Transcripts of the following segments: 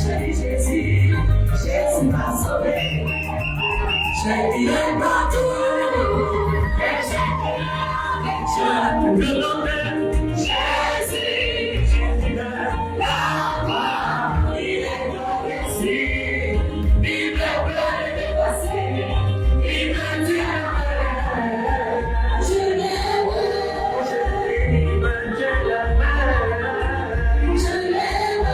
Jésus, Jésus m'a sauvé. J'ai bien partout. Et j'ai bien Jésus, Jésus, là-bas, il est glorieux. Il me plaît de passer. Il me tient. Je l'aime. Il me tient la main. Je l'aime.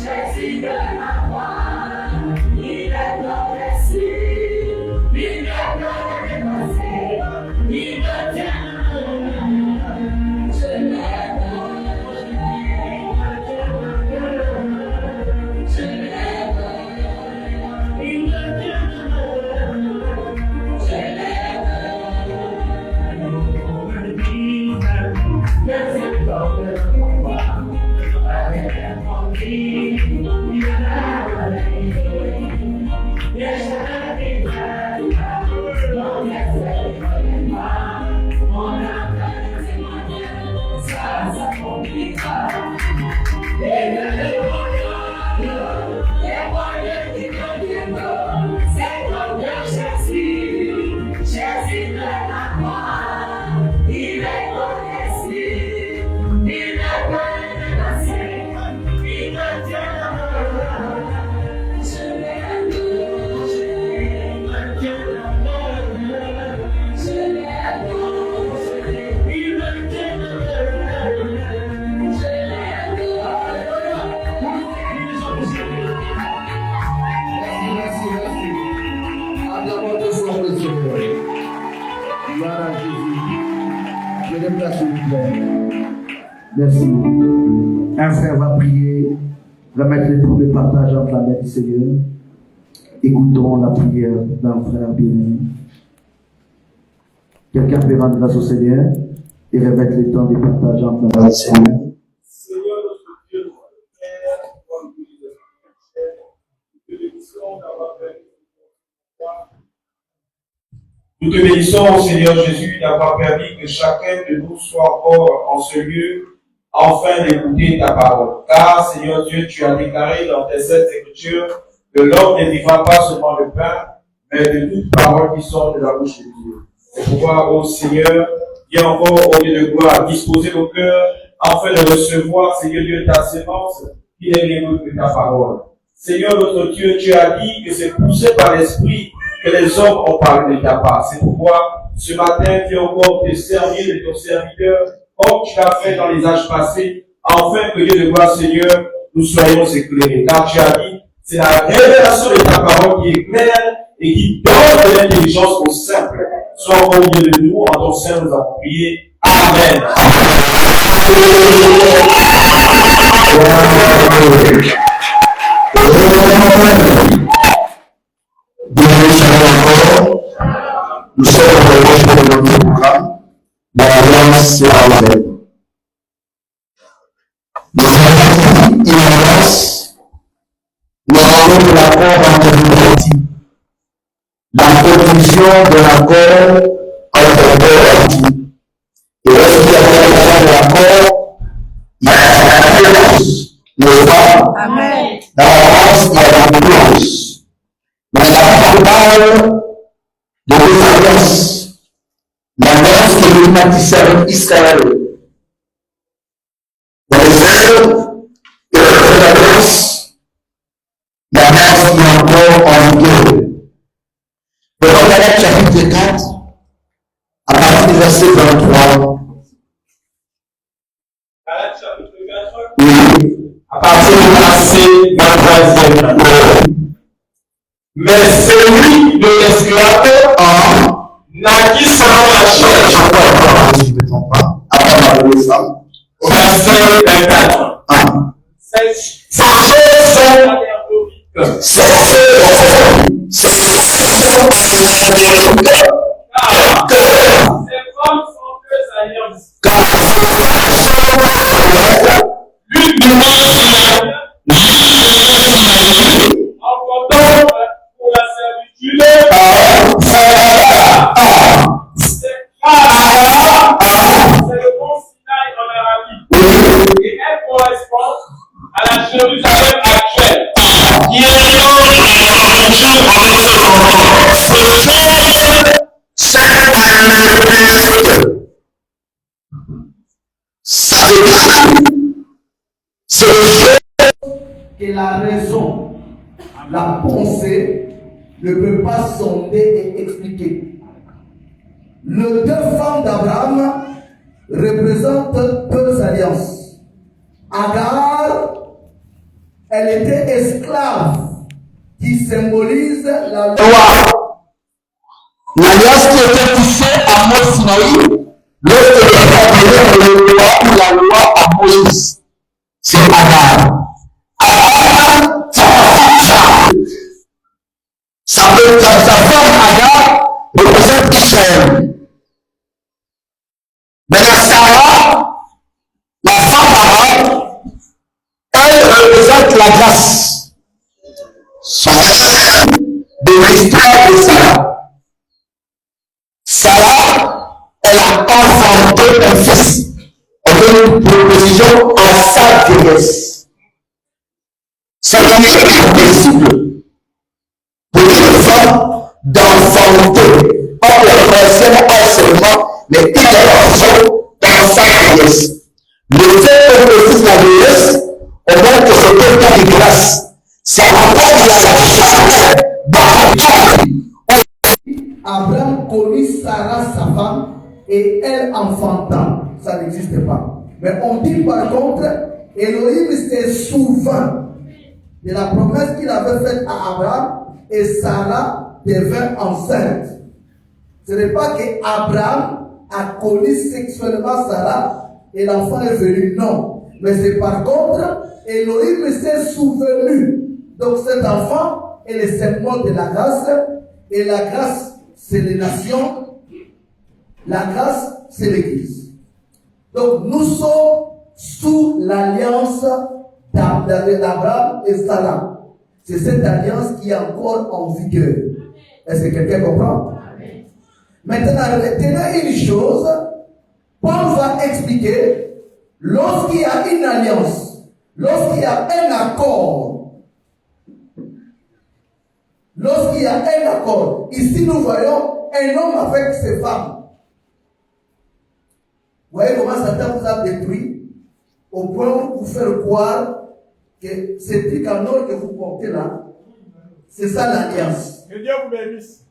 Jésus de la croix, il est glorieux, il est glorieux, il me tient. Je l'aime, je l'aime, il me tient. Je l'aime, merci pour le combat. Jésus de la croix, il est glorieux, il est Merci. Un frère va prier, va mettre les troubles de partage entre la main du Seigneur. Écoutons la prière d'un frère bien-aimé. Quelqu'un peut rendre grâce au Seigneur et remettre les temps de partage entre la main du Seigneur. Seigneur notre Dieu, notre Père, comme nous disons, nous te bénissons d'avoir permis Nous te bénissons, Seigneur Jésus, d'avoir permis que chacun de nous soit encore en ce lieu, afin d'écouter ta parole. Car, Seigneur Dieu, tu as déclaré dans tes saintes écritures que l'homme ne vivra pas seulement de pain, mais de toutes paroles qui sortent de la bouche de Dieu. C'est pourquoi, ô Seigneur, viens encore au lieu de gloire, disposer nos cœurs, afin de recevoir, Seigneur Dieu, ta sémence, qui est l'écoute de ta parole. Seigneur notre Dieu, tu as dit que c'est poussé par l'Esprit que les hommes ont parlé de ta part. C'est pourquoi, ce matin, viens encore te servir de ton serviteur, comme tu l'as fait dans les âges passés, afin que Dieu de gloire, Seigneur, nous soyons éclairés. Car tu as dit, c'est la révélation de ta parole qui est claire et qui donne de l'intelligence aux simples. Sois au milieu de nous, en ton sein nous avons prié. Amen. Nous sommes en train de notre programme. L'Alliance sera ouverte. Nous avons dit une alliance. Nous avons l'accord entre deux parties. La conclusion de l'accord entre deux parties. Et lorsqu'il y a l'accord, il y a la clause. N'est-ce pas? Amen. Dans l'alliance, il y a la clause. Mais ça parle de deux alliances. L'alliance qui est bâtissée avec Israël. Dans les œuvres et l'alliance qui est encore en vigueur. Dans Galates chapitre 4, à partir du verset 23, Oui. À partir du verset 23e. Mais celui de l'esclave naquit selon la chair. Si je ne me trompe pas. Après l'adolescence. Verset 24. Ces choses sont ces femmes sont deux alliances. L'une en comptant pour la servitude. C'est le mont Sinaï en Arabie. Et elle correspond à la Jérusalem actuelle. Qui est et la raison, la pensée ne peut pas sonder et expliquer. Les deux femmes d'Abraham représentent deux alliances. Agar, elle était esclave, qui symbolise la loi. L'alliance qui était tissée à Mont Sinaï, lorsque les Israéliens le loi ou la loi à Moïse, c'est Agar. Agar, sa femme Agar représente Israël. Maintenant, Sarah, la femme d'Abraham, elle représente la grâce. De l'histoire de Sarah. Sarah, elle a enfanté un fils. Elle fait une proposition à sa vieillesse. C'est impossible pour une femme d'enfanter. Pas pour la seulement, mais une enfant dans sa vieillesse. Le fait que le fils de la vieillesse, on voit que c'est quelqu'un de grâce. Ça rapporte Abraham connut Sarah, sa femme, et elle enfanta. Ça n'existe pas. Mais on dit par contre, Elohim s'est souvint de la promesse qu'il avait faite à Abraham, et Sarah devint enceinte. Ce n'est pas qu'Abraham a connu sexuellement Sarah et l'enfant est venu, non. Mais c'est par contre, Elohim s'est souvenu. Donc cet enfant est le symbole de la grâce, et la grâce, c'est les nations, la grâce, c'est l'Église. Donc nous sommes sous l'alliance d'Abraham et Sarah. C'est cette alliance qui est encore en vigueur. Est-ce que quelqu'un comprend? Maintenant, retenez une chose, Paul va expliquer, lorsqu'il y a une alliance, lorsqu'il y a un accord, ici nous voyons un homme avec ses femmes. Vous voyez comment Satan vous a détruit au point où vous faire croire que ces trucs en or que vous portez là, c'est ça l'alliance. Que Dieu vous bénisse.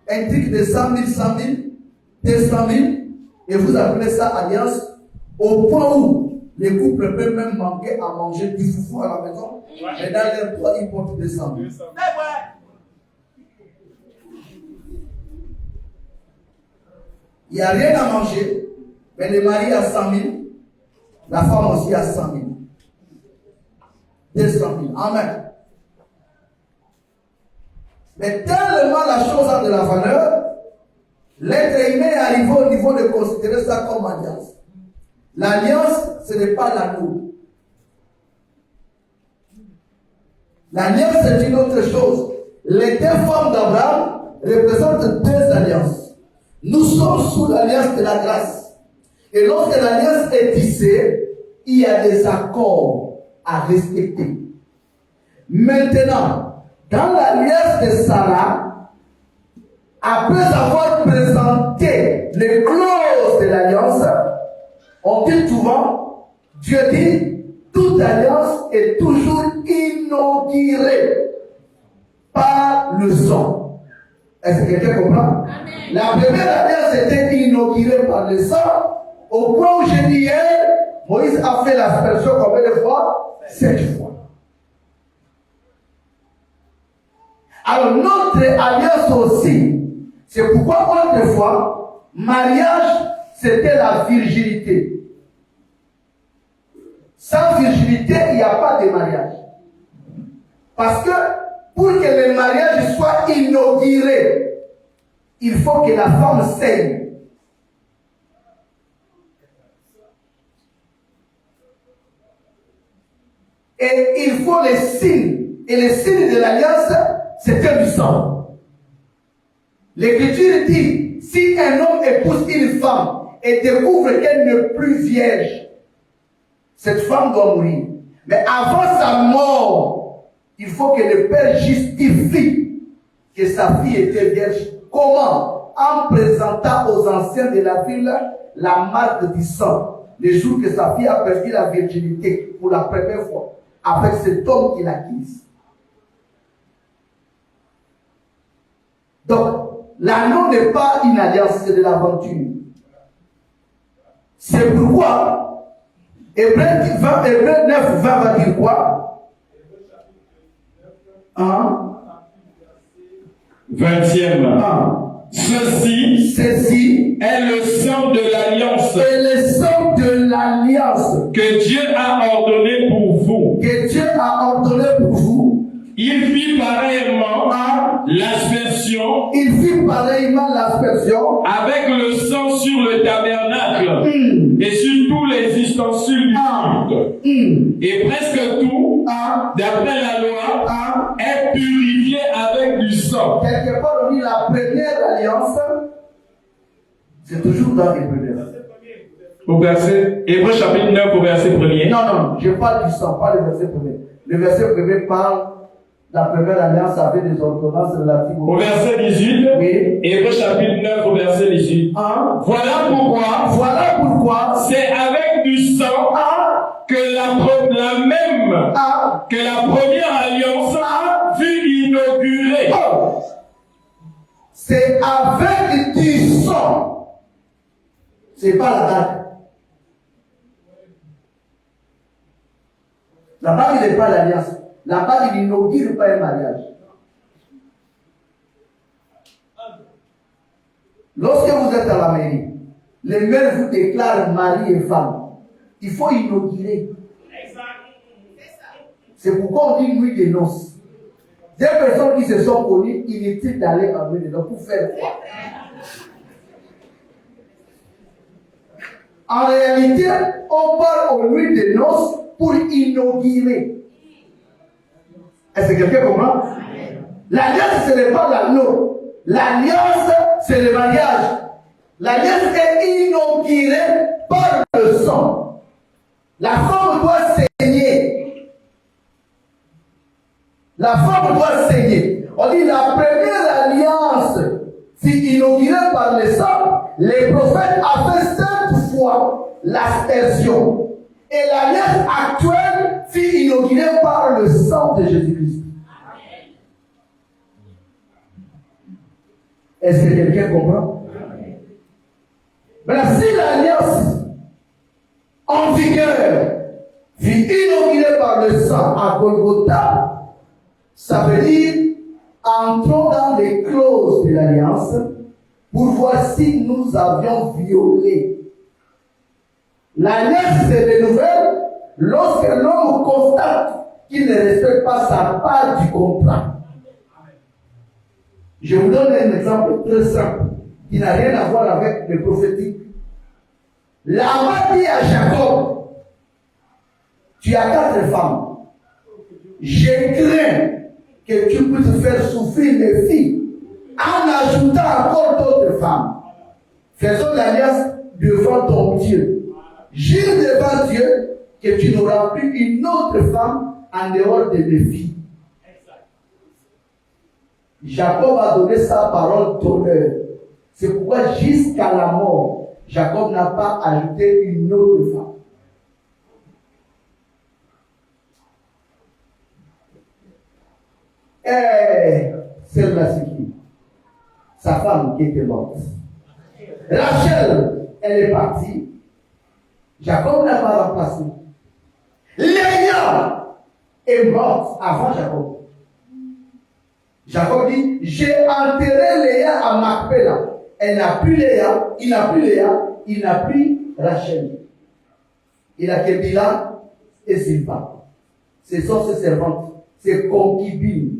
Un truc de 100 000, 100 000, 200 000, et vous appelez ça alliance, au point où les couples peuvent même manquer à manger du foufou à la maison, mais dans leur toit, ils portent 200 000. Il n'y a rien à manger, mais le mari a 100 000, la femme aussi a 100 000. 200 000. Amen. Mais tellement la chose a de la valeur, l'être humain est arrivé au niveau de considérer ça comme alliance. L'alliance, ce n'est pas l'anneau. L'alliance, c'est une autre chose. Les deux femmes d'Abraham représentent deux alliances. Nous sommes sous l'alliance de la grâce. Et lorsque l'alliance est tissée, il y a des accords à respecter. Maintenant, dans l'alliance de Sarah, après avoir présenté les clauses de l'alliance, on dit souvent, Dieu dit, toute alliance est toujours inaugurée par le sang. Est-ce que quelqu'un comprend? La première alliance était inaugurée par le sang, au point où j'ai dit hier, Moïse a fait l'aspersion combien de fois? 7 fois. Alors notre alliance aussi, c'est pourquoi autrefois, mariage, c'était la virginité. Sans virginité, il n'y a pas de mariage. Parce que pour que le mariage soit inauguré, il faut que la femme saigne. Et il faut les signes. Et les signes de l'alliance, c'était du sang. L'Écriture dit, si un homme épouse une femme et découvre qu'elle n'est plus vierge, cette femme doit mourir. Mais avant sa mort, il faut que le père justifie que sa fille était vierge. Comment? En présentant aux anciens de la ville la marque du sang, le jour que sa fille a perdu la virginité pour la première fois, avec cet homme qui l'acquise. Donc, l'anneau n'est pas une alliance, c'est de l'aventure. C'est pourquoi Hébreu 9, 20 va dire quoi? 20e. Ceci est le sang de l'alliance. Et le sang de l'alliance Que Dieu a ordonné pour vous. Que Dieu a ordonné pour vous. Il fit pareillement l'aspersion. Il fit pareillement l'aspersion avec le sang sur le tabernacle et sur tous les ustensiles du culte. Et presque tout, d'après la loi, est purifié avec du sang. Quelque part, on dit la première alliance, c'est toujours dans les premiers. Au verset, Hébreu chapitre 9 au verset 1er. Non, je parle du sang, pas le verset 1er. Le verset 1er parle. La première alliance avait des ordonnances relatives au verset 18, oui. Hébreu chapitre 9 au verset 18. Voilà pourquoi c'est avec du sang que la première alliance fut inaugurée. C'est avec du sang. C'est pas la bague. La bague n'est pas l'alliance. La bague, il n'inaugure pas un mariage. Lorsque vous êtes à la mairie, les maires vous déclarent mari et femme. Il faut inaugurer. C'est pourquoi on dit nuit de noces. Des personnes qui se sont connues, inutile d'aller en nuit de noces pour faire quoi? En réalité, on parle aux nuits de noces pour inaugurer. Est-ce que quelqu'un comprend? L'alliance, ce n'est pas l'anneau. L'alliance, c'est le mariage. L'alliance est inaugurée par le sang. La femme doit saigner. La femme doit saigner. On dit la première alliance fut inaugurée par le sang. Les prophètes avaient 7 fois l'aspersion. Et l'alliance actuelle fut inaugurée par le sang de Jésus-Christ. Est-ce que quelqu'un comprend? Maintenant, si l'alliance en vigueur fut inaugurée par le sang à Golgotha, ça veut dire entrons dans les clauses de l'alliance pour voir si nous avions violé. L'alliance se renouvelle lorsque l'homme constate qu'il ne respecte pas sa part du contrat. Je vous donne un exemple très simple qui n'a rien à voir avec le prophétique. Laban dit à Jacob, tu as 4 femmes. Je crains que tu puisses faire souffrir mes filles en ajoutant encore d'autres femmes. Faisons l'alliance devant ton Dieu. Jure devant Dieu que tu n'auras plus une autre femme en dehors de mes filles. Jacob a donné sa parole d'honneur. C'est pourquoi jusqu'à la mort, Jacob n'a pas ajouté une autre femme. Et celle-là, c'est qui? Sa femme qui était morte. Rachel, elle est partie. Jacob n'a pas remplacé. Léa est morte avant Jacob. Jacob dit, j'ai enterré Léa à Macpéla. Elle n'a plus Léa, il n'a plus Léa, il n'a plus Rachel. Il a que Bila et Silpa. Ce sont ses servantes, ses concubines.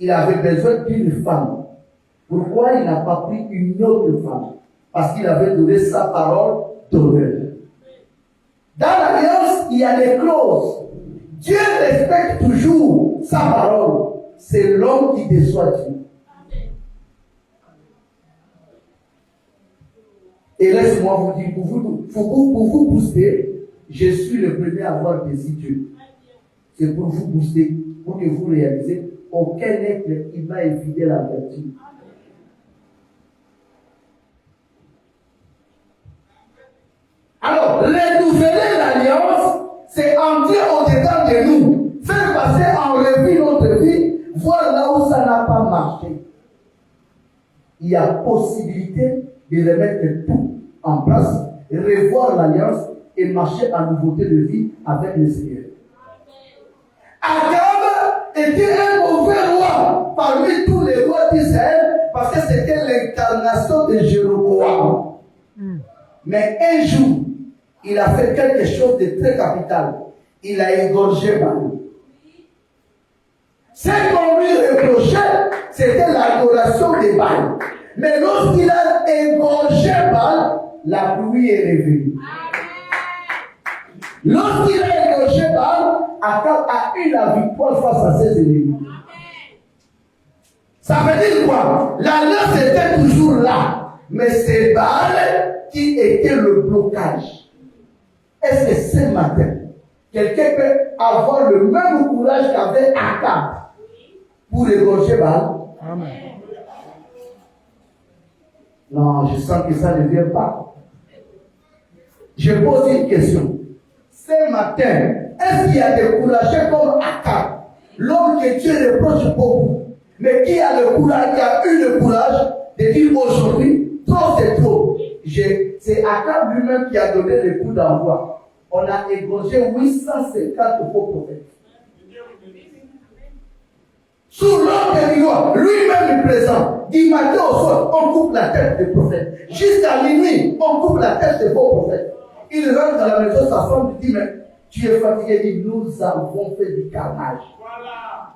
Il avait besoin d'une femme. Pourquoi il n'a pas pris une autre femme? Parce qu'il avait donné sa parole d'honneur. Dans l'alliance, il y a des clauses. Dieu respecte toujours sa parole. C'est l'homme qui déçoit Dieu. Et laisse-moi vous dire, pour vous booster, je suis le premier à avoir décidé Dieu. C'est pour vous booster, pour que vous réalisez, aucun être humain est fidèle à Dieu. Alors, renouveler l'alliance, c'est entrer au-dedans de nous, faire passer en revue notre vie, voir là où ça n'a pas marché. Il y a possibilité de remettre tout en place, revoir l'alliance et marcher en nouveauté de vie avec le Seigneur. Akab était un mauvais roi parmi tous les rois d'Israël parce que c'était l'incarnation de Jéroboam. Mais un jour, il a fait quelque chose de très capital. Il a égorgé Baal. Ce qu'on lui reprochait, c'était l'adoration de Baal. Mais lorsqu'il a égorgé Baal, la pluie est revenue. Lorsqu'il a égorgé Baal, Akab a eu la victoire face à ses ennemis. Ça veut dire quoi? L'alliance était toujours là. Mais c'est Baal qui était le blocage. Est-ce que ce matin, quelqu'un peut avoir le même courage qu'avait Akab pour égorger Baal? Amen. Non, je sens que ça ne vient pas. Je pose une question. Ce matin, est-ce qu'il y a des courageux comme Akab, l'homme que Dieu reproche beaucoup, mais qui a le courage, qui a eu le courage de dire aujourd'hui, trop c'est trop. C'est Akab lui-même qui a donné le coup d'envoi. On a égorgé 850 faux prophètes. Sous l'ordre du roi, lui-même est présent. Du matin au soir, on coupe la tête des prophètes. Jusqu'à minuit, on coupe la tête des faux prophètes. Il rentre dans la maison, sa femme lui dit, mais tu es fatigué. Il dit, nous avons fait du carnage. Voilà.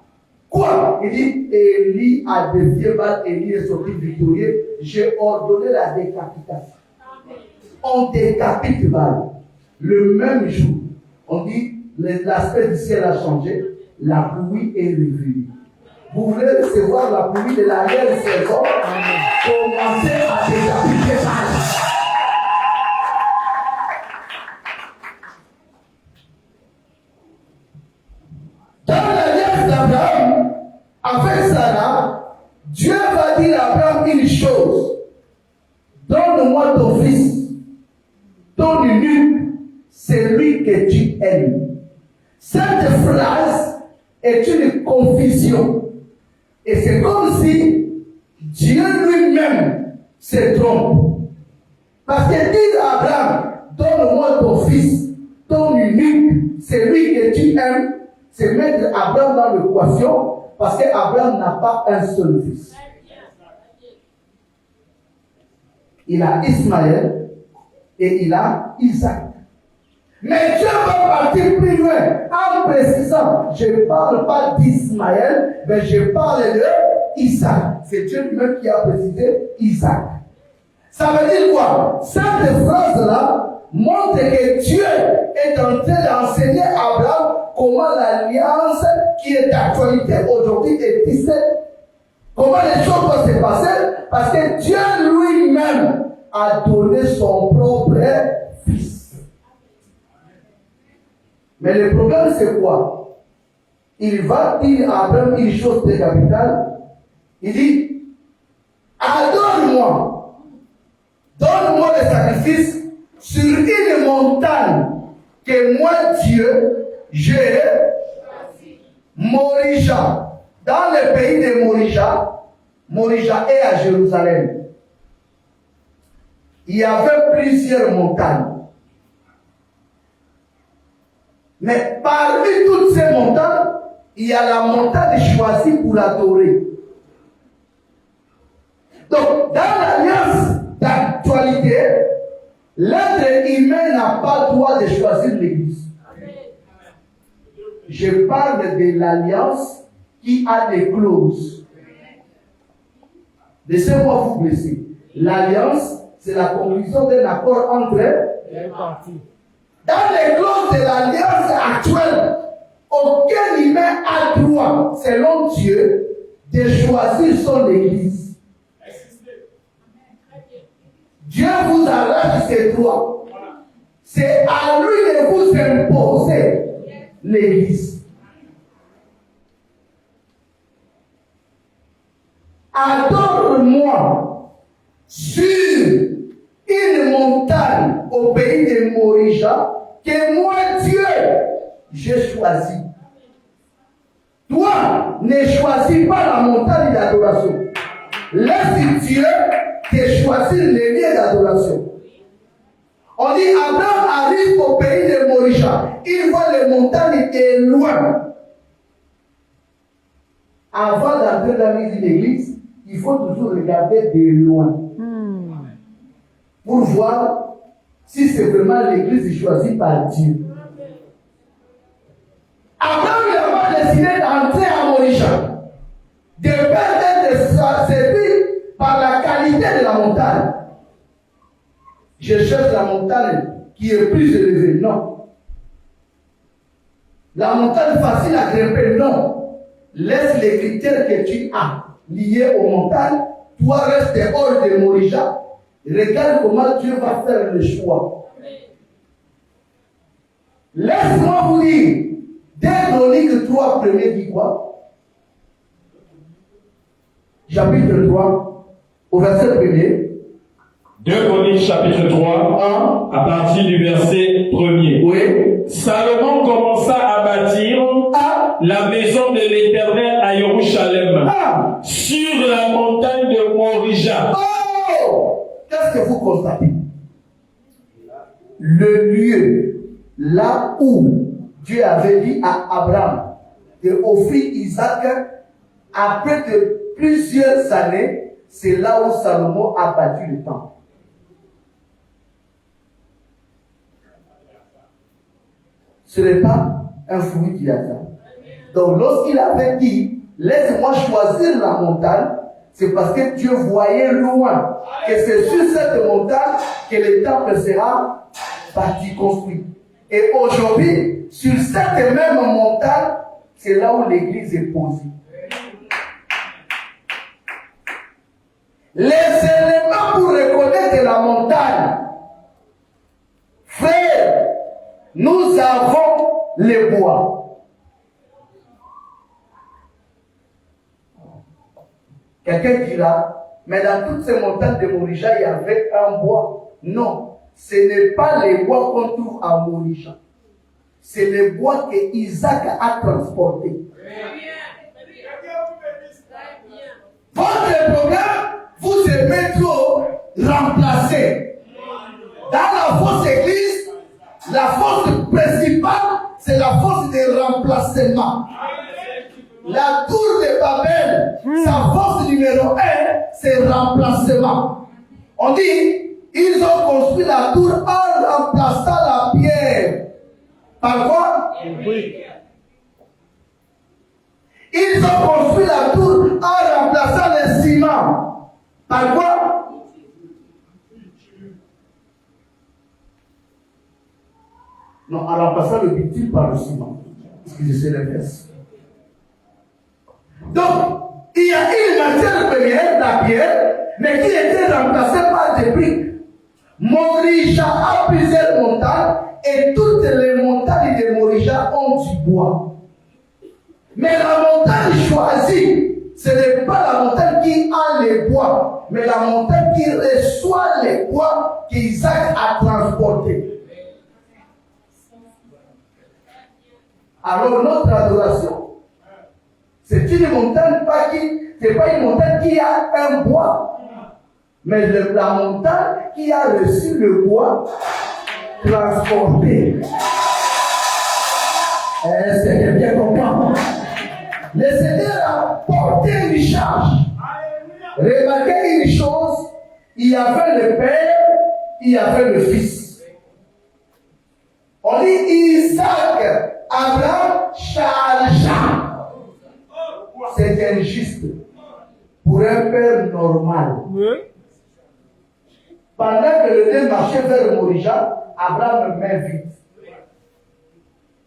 Quoi? Il dit, Élie a défié Baal, Élie est sorti victorieux. J'ai ordonné la décapitation. On décapite Baal. Le même jour, on dit, l'aspect du ciel a changé, la pluie est revenue. Vous voulez recevoir la pluie de la nouvelle saison? Commencez à décapiter Baal. Dans l'alliance d'Abraham, avec Sarah, Dieu va dire à Abraham une chose. Donne-moi ton fils, ton unique, celui que tu aimes. Cette phrase est une confusion. Et c'est comme si Dieu lui-même se trompe. Parce que dit à Abraham, donne-moi ton fils, ton unique, celui que tu aimes, c'est mettre Abraham dans l'équation, parce qu'Abraham n'a pas un seul fils. Il a Ismaël et il a Isaac. Mais Dieu va partir plus loin en précisant, je ne parle pas d'Ismaël, mais je parle de Isaac. C'est Dieu lui-même qui a précisé Isaac. Ça veut dire quoi? Cette phrase-là montre que Dieu est en train d'enseigner à Abraham comment l'alliance qui est d'actualité aujourd'hui est tissée. Comment les choses doivent se passer? Parce que Dieu lui-même a donné son propre fils. Mais le problème, c'est quoi? Il va dire à Abraham une chose très capitale. Il dit, adore-moi, donne-moi le sacrifice sur une montagne que moi, Dieu, j'ai Morija. Dans le pays de Morija, Morija est à Jérusalem. Il y avait plusieurs montagnes. Mais parmi toutes ces montagnes, il y a la montagne choisie pour adorer. Donc, dans l'alliance d'actualité, l'être humain n'a pas le droit de choisir l'église. Je parle de l'alliance qui a des clauses. Laissez-moi vous blesser. L'alliance, c'est la conclusion d'un accord entre les parties. Dans les clauses de l'alliance actuelle, aucun humain a droit, selon Dieu, de choisir son église. Dieu vous arrache ses droits. C'est à lui de vous imposer l'église. Adore-moi sur une montagne au pays de Morija que moi, Dieu, j'ai choisi. Toi, ne choisis pas la montagne d'adoration. Laisse Dieu te choisir les lieux d'adoration. On dit Abraham arrive au pays de Morija. Il voit les montagnes de loin. Avant d'entrer dans l'église, il faut toujours regarder de loin. Pour voir si c'est vraiment l'église choisie par Dieu. Abraham n'a pas décidé d'entrer à Morija. De peur d'être servi par la qualité de la montagne. Je cherche la montagne qui est plus élevée. Non. La montagne facile à grimper. Non. Laisse les critères que tu as liés aux montagnes. Toi, reste hors de Morija. Regarde comment Dieu va faire le choix. Laisse-moi vous dire. Dès Chroniques 3, premier dit quoi? Chapitre 3, au verset 1er. 2 Chroniques chapitre 3, à partir du verset 1er. Oui. Salomon commença à bâtir la maison de l'Éternel à Jérusalem, sur la montagne de Morija. Oh! Qu'est-ce que vous constatez? Le lieu, là où Dieu avait dit à Abraham d'offrir Isaac, après de plusieurs années, c'est là où Salomon a bâti le temple. Ce n'est pas un fruit du hasard. Donc lorsqu'il avait dit, laisse-moi choisir la montagne, c'est parce que Dieu voyait loin que c'est sur cette montagne que le temple sera bâti, construit. Et aujourd'hui, sur cette même montagne, c'est là où l'église est posée. Les éléments pour reconnaître la montagne, frère, nous avons les bois. Quelqu'un dira, mais dans toutes ces montagnes de Morija, il y avait un bois. Non, ce n'est pas les bois qu'on trouve à Morija. C'est les bois que Isaac a transportés. Votre problème, vous aimez trop remplacer. Dans la fausse église, la force principale, c'est la force de remplacement. La tour de Babel, sa force numéro 1, c'est remplacement. On dit, ils ont construit la tour en remplaçant la pierre. Par quoi? Oui. Ils ont construit la tour en remplaçant le ciment. Par quoi? Non, en remplaçant le bitume par le ciment. Excusez l'inverse. Donc, il y a une matière première, la pierre, mais qui était remplacée par des briques. Morija a plusieurs montagnes et toutes les montagnes de Morija ont du bois. Mais la montagne choisie, ce n'est pas la montagne qui a les bois, mais la montagne qui reçoit les bois qu'Isaac a transportés. Alors notre adoration, c'est une montagne c'est pas une montagne qui a un bois, mais la montagne qui a reçu le bois transporté. le Seigneur a porté une charge. Remarquez une chose, il y avait le Père, il y avait le Fils. On dit Isaac, Abraham chargea. C'est injuste pour un père normal. Pendant que le lait marchait vers Morija, Abraham met vite.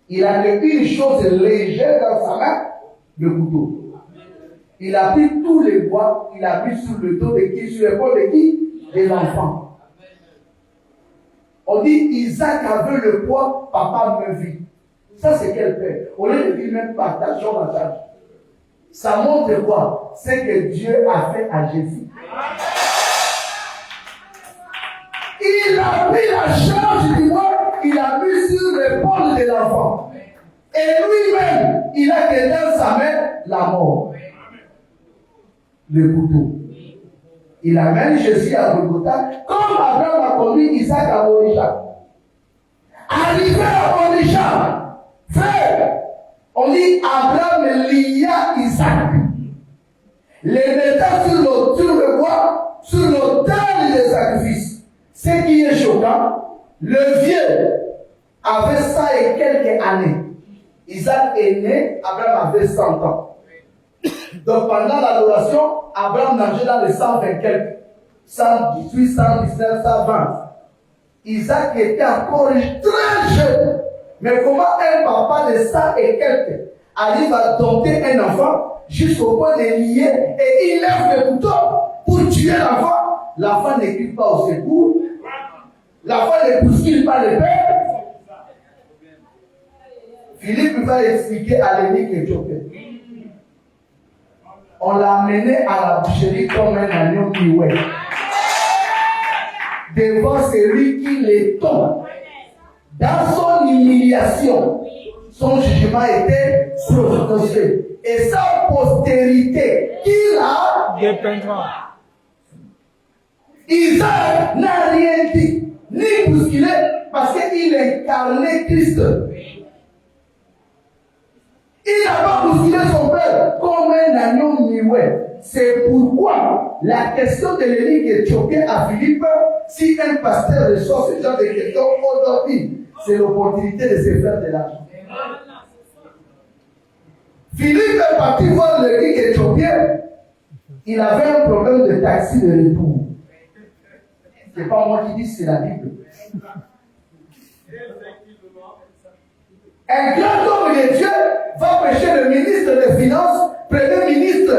Il a une chose légère dans sa main, le couteau. Il a pris tous les bois, il a mis sur le dos de qui, sur l'épaule de qui? De l'enfant. On dit Isaac avait le poids, papa me vit. Ça c'est quel père? Au lieu de dire même partageons la charge. Ça montre quoi? C'est que Dieu a fait à Jésus. Il a pris la charge du bois, il a mis sur l'épaule de l'enfant. Et lui-même, il a gagné dans sa main la mort. Le couteau. Il amène Jésus à Golgotha, comme Abraham a conduit Isaac à Morija. Arrivé à Morija, frère, on dit Abraham lia Isaac. Les mettant sur le bois, sur l'autel des sacrifices. Ce qui est choquant, le vieux avait 100 et quelques années. Isaac est né, Abraham avait 100 ans. Donc pendant l'adoration, Abraham nageait dans les 120 quelques. 118, 119, 120. Isaac était encore très jeune. Mais comment un papa de 100 et quelques arrive à dompter un enfant jusqu'au point de lier et il lève le couteau pour tuer l'enfant? L'enfant ne crie pas au secours. L'enfant ne bouscule pas le père. Philippe va expliquer à l'énigme éthiopien. On l'a amené à la boucherie comme un agneau muet. Devant celui qui les tombe. Dans son humiliation, son jugement était prononcé. Et sa postérité, qu'il a dépendra. Isaac n'a rien dit, ni bousculé, parce qu'il incarnait Christ. Il n'a pas bousculé son père comme un agneau muet. C'est pourquoi la question de l'énigme éthiopien à Philippe, si un pasteur reçoit ce genre de questions aujourd'hui, c'est l'opportunité de se faire de l'argent. Philippe est parti voir l'énigme éthiopien. Il avait un problème de taxi de retour. Ce n'est pas moi qui dis, c'est la Bible. Un grand homme de Dieu va prêcher le ministre des Finances, premier ministre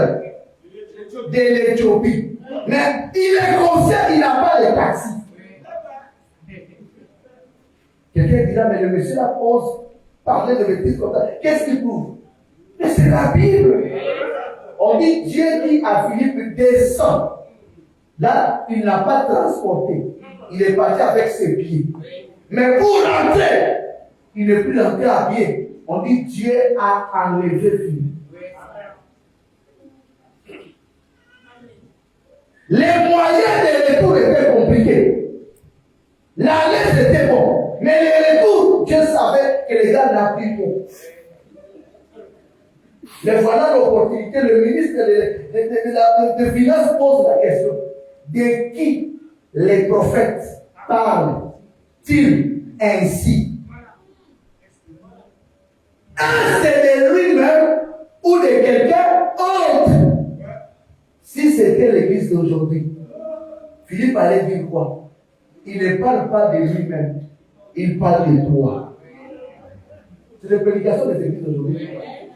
de l'Éthiopie. Mais il est conscient, il n'a pas de taxi. Quelqu'un dira, mais le monsieur là pose, parler de bêtises comme ça. Qu'est-ce qu'il prouve? Mais c'est la Bible. On dit, Dieu dit à Philippe, descends. Là, il n'a pas transporté. Il est parti avec ses pieds. Mais pour rentrer, il n'est plus rentré à pied. On dit Dieu a enlevé Philippe. Les moyens de retour étaient compliqués. L'aller c'était bon. Mais les retours, Dieu savait que les gars n'ont plus bon. Mais voilà l'opportunité. Le ministre de Finances pose la question. De qui les prophètes parlent-ils ainsi? C'est de lui-même ou de quelqu'un autre. Si c'était l'église d'aujourd'hui, Philippe allait dire quoi? Il ne parle pas de lui-même, il parle de toi. C'est la prédication des églises d'aujourd'hui.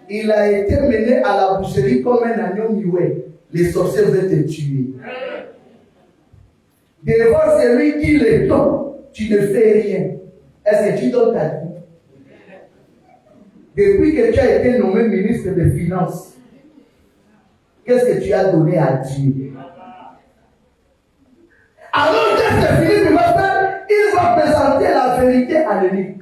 Il a été mené à la boucherie comme un agneau muet. Les sorciers veulent te tuer. Devant celui qui les tombe, tu ne fais rien. Est-ce que tu donnes ta vie? Depuis que tu as été nommé ministre des Finances, qu'est-ce que tu as donné à Dieu? Alors, qu'est-ce que Philippe va faire? Il va présenter la vérité à l'élite.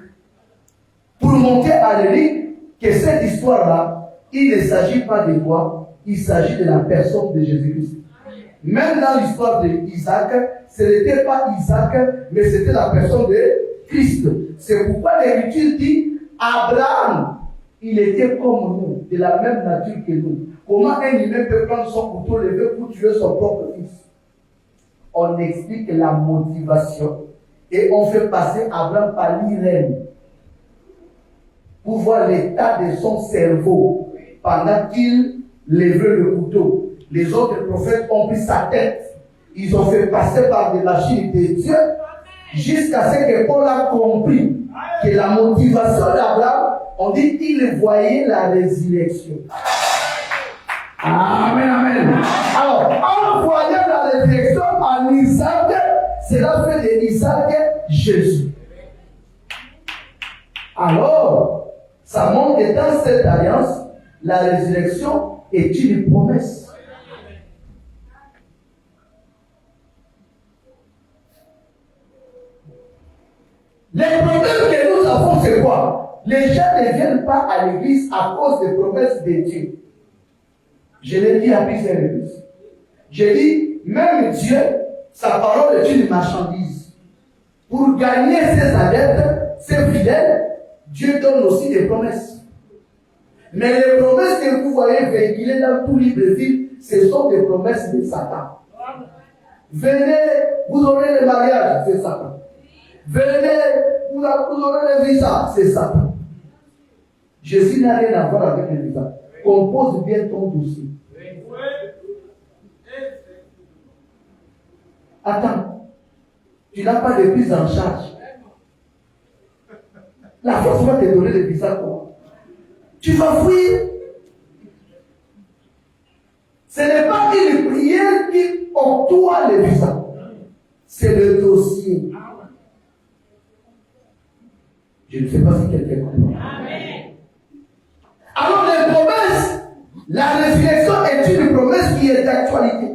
Pour montrer à l'élite que cette histoire-là, il ne s'agit pas de quoi? Il s'agit de la personne de Jésus-Christ. Même dans l'histoire d'Isaac, ce n'était pas Isaac, mais c'était la personne de Christ. C'est pourquoi l'Écriture dit Abraham il était comme nous, de la même nature que nous. Comment un humain peut prendre son couteau levé pour tuer son propre fils? On explique la motivation et on fait passer Abraham par l'Irène pour voir l'état de son cerveau pendant qu'il levait le couteau. Les autres prophètes ont pris sa tête. Ils ont fait passer par des machines de Dieu jusqu'à ce que Paul a compris que la motivation d'Abraham, on dit qu'il voyait la résurrection. Amen, amen. Alors, en voyant la résurrection en Isaac, cela fait de Isaac Jésus. Alors, ça montre que dans cette alliance, la résurrection est une promesse. Les problèmes que nous avons, c'est quoi? Les gens ne viennent pas à l'église à cause des promesses de Dieu. Je l'ai dit à plusieurs reprises. J'ai dit, même Dieu, sa parole est une marchandise. Pour gagner ses adeptes, ses fidèles, Dieu donne aussi des promesses. Mais les promesses que vous voyez véhiculées dans tout Libreville, ce sont des promesses de Satan. Venez, vous aurez le mariage, c'est Satan. Venez, vous aurez le visa, c'est Satan. Jésus n'a rien à voir avec le visa. Compose bien ton dossier. Attends, tu n'as pas de prise en charge. La force va te donner le visa quoi? Tu vas fuir. Ce n'est pas une prière qui octroie le visa. C'est le dossier. Je ne sais pas si quelqu'un comprend. Alors les promesses, la résurrection est une promesse qui est d'actualité.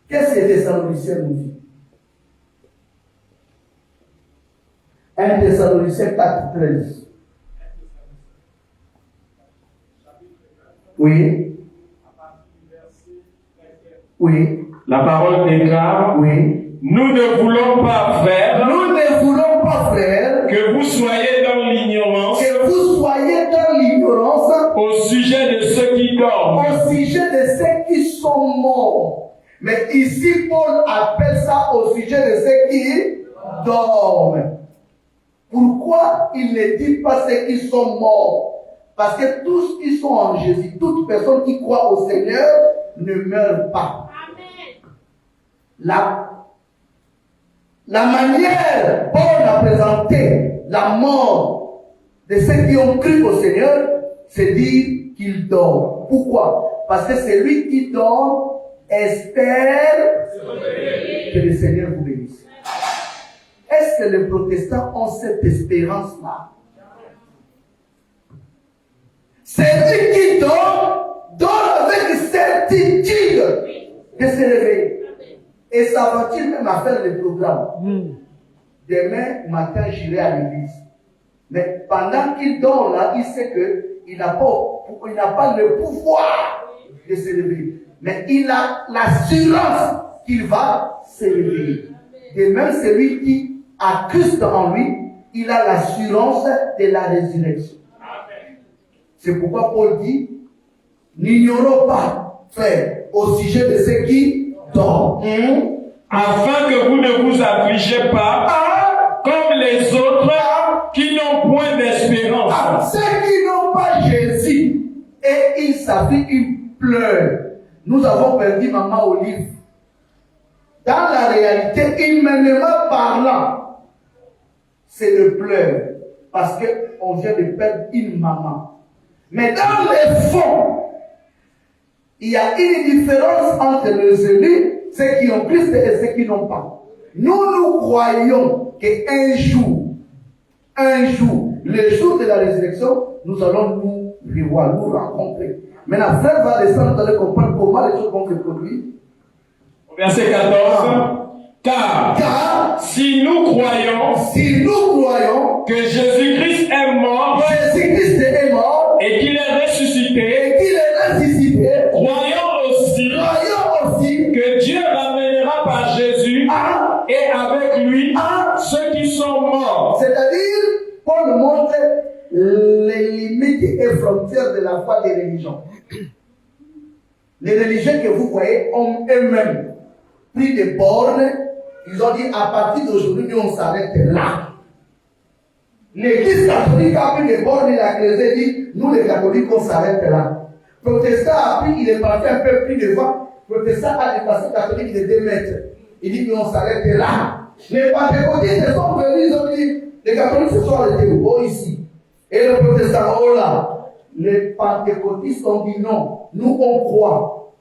Qu'est-ce que Thessaloniciens nous dit? 1 Thessaloniciens 4, 13. Oui. Oui. La parole déclare, Oui. nous ne voulons pas, frères, Nous ne voulons pas, frères, que vous soyez dans l'ignorance que vous soyez dans l'ignorance au sujet de ceux qui dorment. au sujet de ceux qui sont morts. Mais ici, Paul appelle ça au sujet de ceux qui dorment. Pourquoi il ne dit pas ceux qui sont morts? Parce que tous qui sont en Jésus, toute personne qui croit au Seigneur ne meurt pas. La manière Paul a présenté la mort de ceux qui ont cru au Seigneur, c'est dire qu'ils dorment. Pourquoi? Parce que celui qui dort espère que le Seigneur vous bénisse. Est-ce que les protestants ont cette espérance-là? Celui qui dort avec certitude de se réveiller. Et ça va-t-il même à faire le programme? Demain matin, j'irai à l'église. Mais pendant qu'il dort là, il sait qu'il n'a pas le pouvoir de se réveiller. Mais il a l'assurance qu'il va se réveiller. De même, celui qui a Christ en lui, il a l'assurance de la résurrection. C'est pourquoi Paul dit, n'ignorons pas, frère, au sujet de ceux qui dorment. Afin que vous ne vous affligez pas comme les autres qui n'ont point d'espérance. Ceux qui n'ont pas Jésus et ils s'affligent, ils pleurent. Nous avons perdu maman Olive. Dans la réalité, humainement parlant, c'est le pleur. Parce qu'on vient de perdre une maman. Mais dans le fond, il y a une différence entre les élus, ceux qui ont Christ et ceux qui n'ont pas. Nous croyons qu'un jour, le jour de la résurrection, nous allons nous revoir, nous rencontrer. Maintenant, frère va descendre, vous allez comprendre comment les choses vont se produire. Verset 14. Car si nous croyons que Jésus-Christ est mort Jésus-Christ est mort et qu'il est ressuscité, croyons aussi que Dieu ramènera par Jésus et avec lui ceux qui sont morts. C'est-à-dire, Paul montre les limites et frontières de la foi des religions. Les religions que vous voyez ont eux-mêmes pris des bornes. Ils ont dit à partir d'aujourd'hui, nous on s'arrête là. L'église catholique a pris des bornes, il a creusé, dit nous les catholiques on s'arrête là. Protestant a pris, il est parti un peu plus devant. Protestant a dépassé catholique de 2 mètres. Il dit nous on s'arrête là. Les pentecôtistes sont venus, ils ont dit les catholiques se sont arrêtés au ici. Et les protestants, oh là. Les pentecôtistes ont dit non. Nous on croit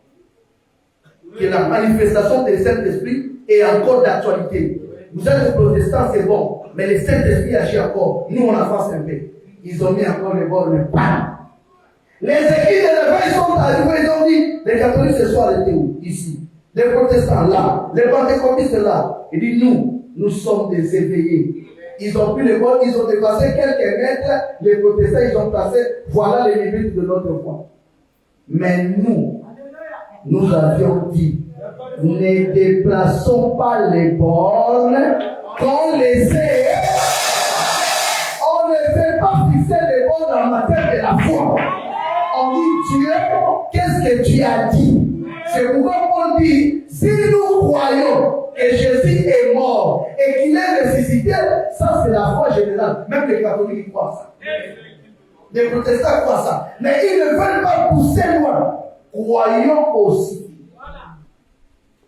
que la manifestation du Saint-Esprit est encore d'actualité. Vous êtes les protestants, c'est bon. Mais le Saint-Esprit agit encore. Nous on avance un peu. Ils ont mis encore les bords, pas. Les églises de l'évêque sont arrivés, ils ont dit les catholiques se sont arrêtés où? Ici. Les protestants là. Les pentecôtistes là. Il dit nous sommes des éveillés. Ils ont pris les bords, ils ont dépassé quelques mètres. Les protestants, ils ont placé, voilà les limites de notre foi. Mais nous avions dit, ne déplaçons pas les bornes, qu'on les ait. On ne fait pas fixer les bornes en matière de la foi. On dit Dieu, qu'est-ce que tu as dit? C'est pourquoi on dit, si nous croyons que Jésus est mort et qu'il est ressuscité, ça c'est la foi générale. Même les catholiques croient ça. Les protestants croient ça. Mais ils ne veulent pas pousser loin. Croyons aussi.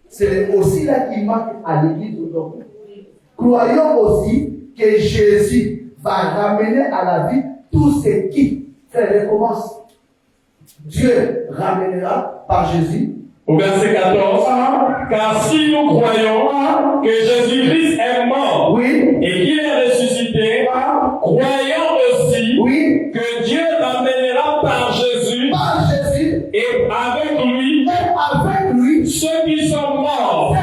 C'est aussi là qui manque à l'église aujourd'hui. Croyons aussi que Jésus va ramener à la vie tout ce qui fait recommence. Dieu ramènera par Jésus. Au verset 14, car si nous croyons que Jésus-Christ est mort et qu'il est ressuscité, croyons aussi que Dieu ramènera par Jésus et avec lui ceux qui sont morts.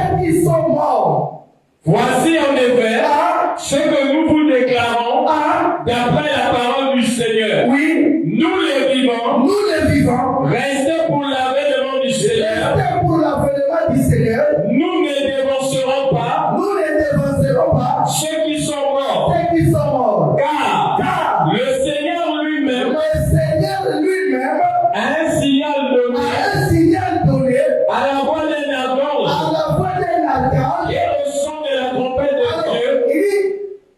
Voici en effet ce que nous vous déclarons d'après la parole du Seigneur. Nous les vivants, restez pour l'avènement du Seigneur. Nous ne dévancerons pas ceux qui sont morts. Car le Seigneur lui-même a un signal donné à la voix d'un archange et au son de la trompette de Dieu.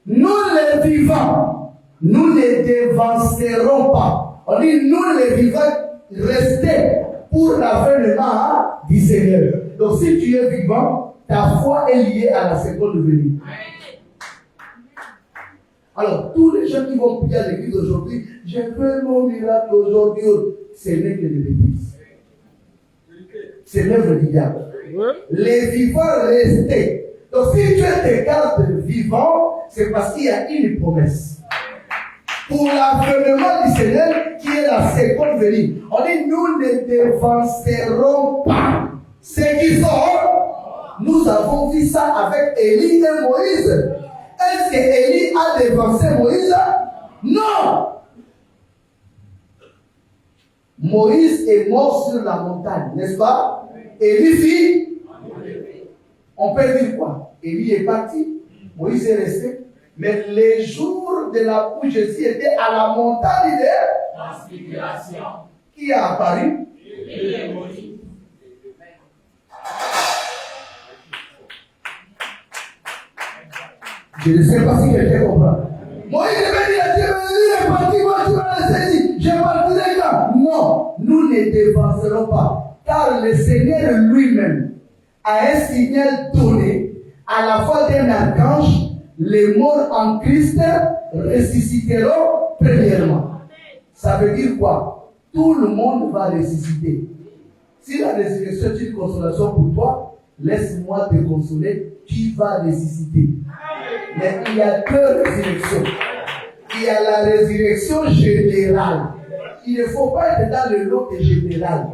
Nous les vivants, nous ne dévancerons pas. On dit nous les vivants, restez pour l'avènement du Seigneur. Donc si tu es vivant, ta foi est liée à la seconde venue. Alors tous les gens qui vont prier à l'église aujourd'hui, j'ai fait mon miracle aujourd'hui, ce n'est que des bêtises. C'est l'œuvre du diable. Les vivants restaient. Donc si tu es garde vivant, c'est parce qu'il y a une promesse. Pour l'avènement du Seigneur qui est la seconde venue. On dit nous ne dévancerons pas ceux qui sont. Nous avons vu ça avec Élie et Moïse. Est-ce que Élie a dévancé Moïse? Non. Moïse est mort sur la montagne, n'est-ce pas? Élie fit. On peut dire quoi? Élie est parti, Moïse est resté. Mais les jours de la où Jésus était à la montagne de transfiguration, qui a apparu? Je ne sais pas si quelqu'un comprend. Moïse devait dire à Dieu, il est parti, moi tu vas laisser ici. Je partirai là. Non, nous ne dévancerons pas. Car le Seigneur lui-même a un signal donné à la fois d'un archange. Les morts en Christ ressusciteront premièrement. Ça veut dire quoi? Tout le monde va ressusciter. Si la résurrection est une consolation pour toi, laisse-moi te consoler, tu vas ressusciter. Mais il y a deux résurrections. Il y a la résurrection générale. Il ne faut pas être dans le lot général.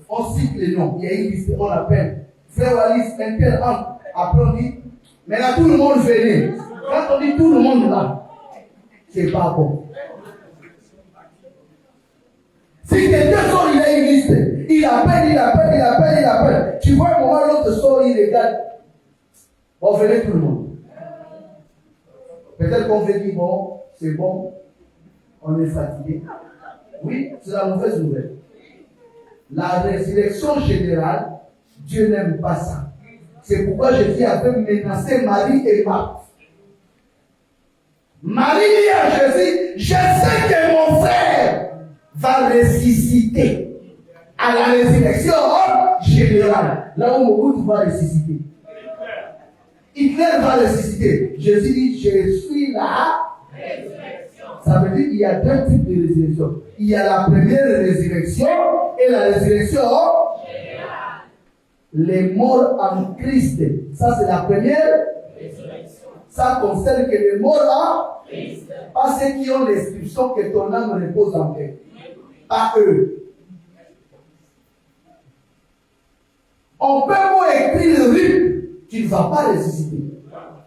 On cite les noms. Il y a une liste, on appelle. Frère Wallis, Inter, après on dit, mais là tout le monde venait. Quand on dit tout le monde là, c'est pas bon. Si quelqu'un sort, il a une liste. Il appelle. Tu vois un moment, l'autre sort, il regarde. Bon, venez tout le monde. Peut-être qu'on veut dire, bon, c'est bon, On est fatigué. Oui, c'est la mauvaise nouvelle. La résurrection générale, Dieu n'aime pas ça. C'est pourquoi Jésus avait menacé Marie et Marthe. Marie dit à Jésus, je sais que mon frère va ressusciter à la résurrection générale. Là où Mobutu va ressusciter. Hitler va ressusciter. Jésus dit, je suis là. Ça veut dire qu'il y a deux types de résurrection. Il y a la première résurrection et la résurrection générale. Les morts en Christ. Ça, c'est la première résurrection. Ça concerne que les morts en Christ. Pas ceux qui ont l'inscription que ton âme repose en paix. Pas eux. On peut écrire le livre, tu ne vas pas ressusciter.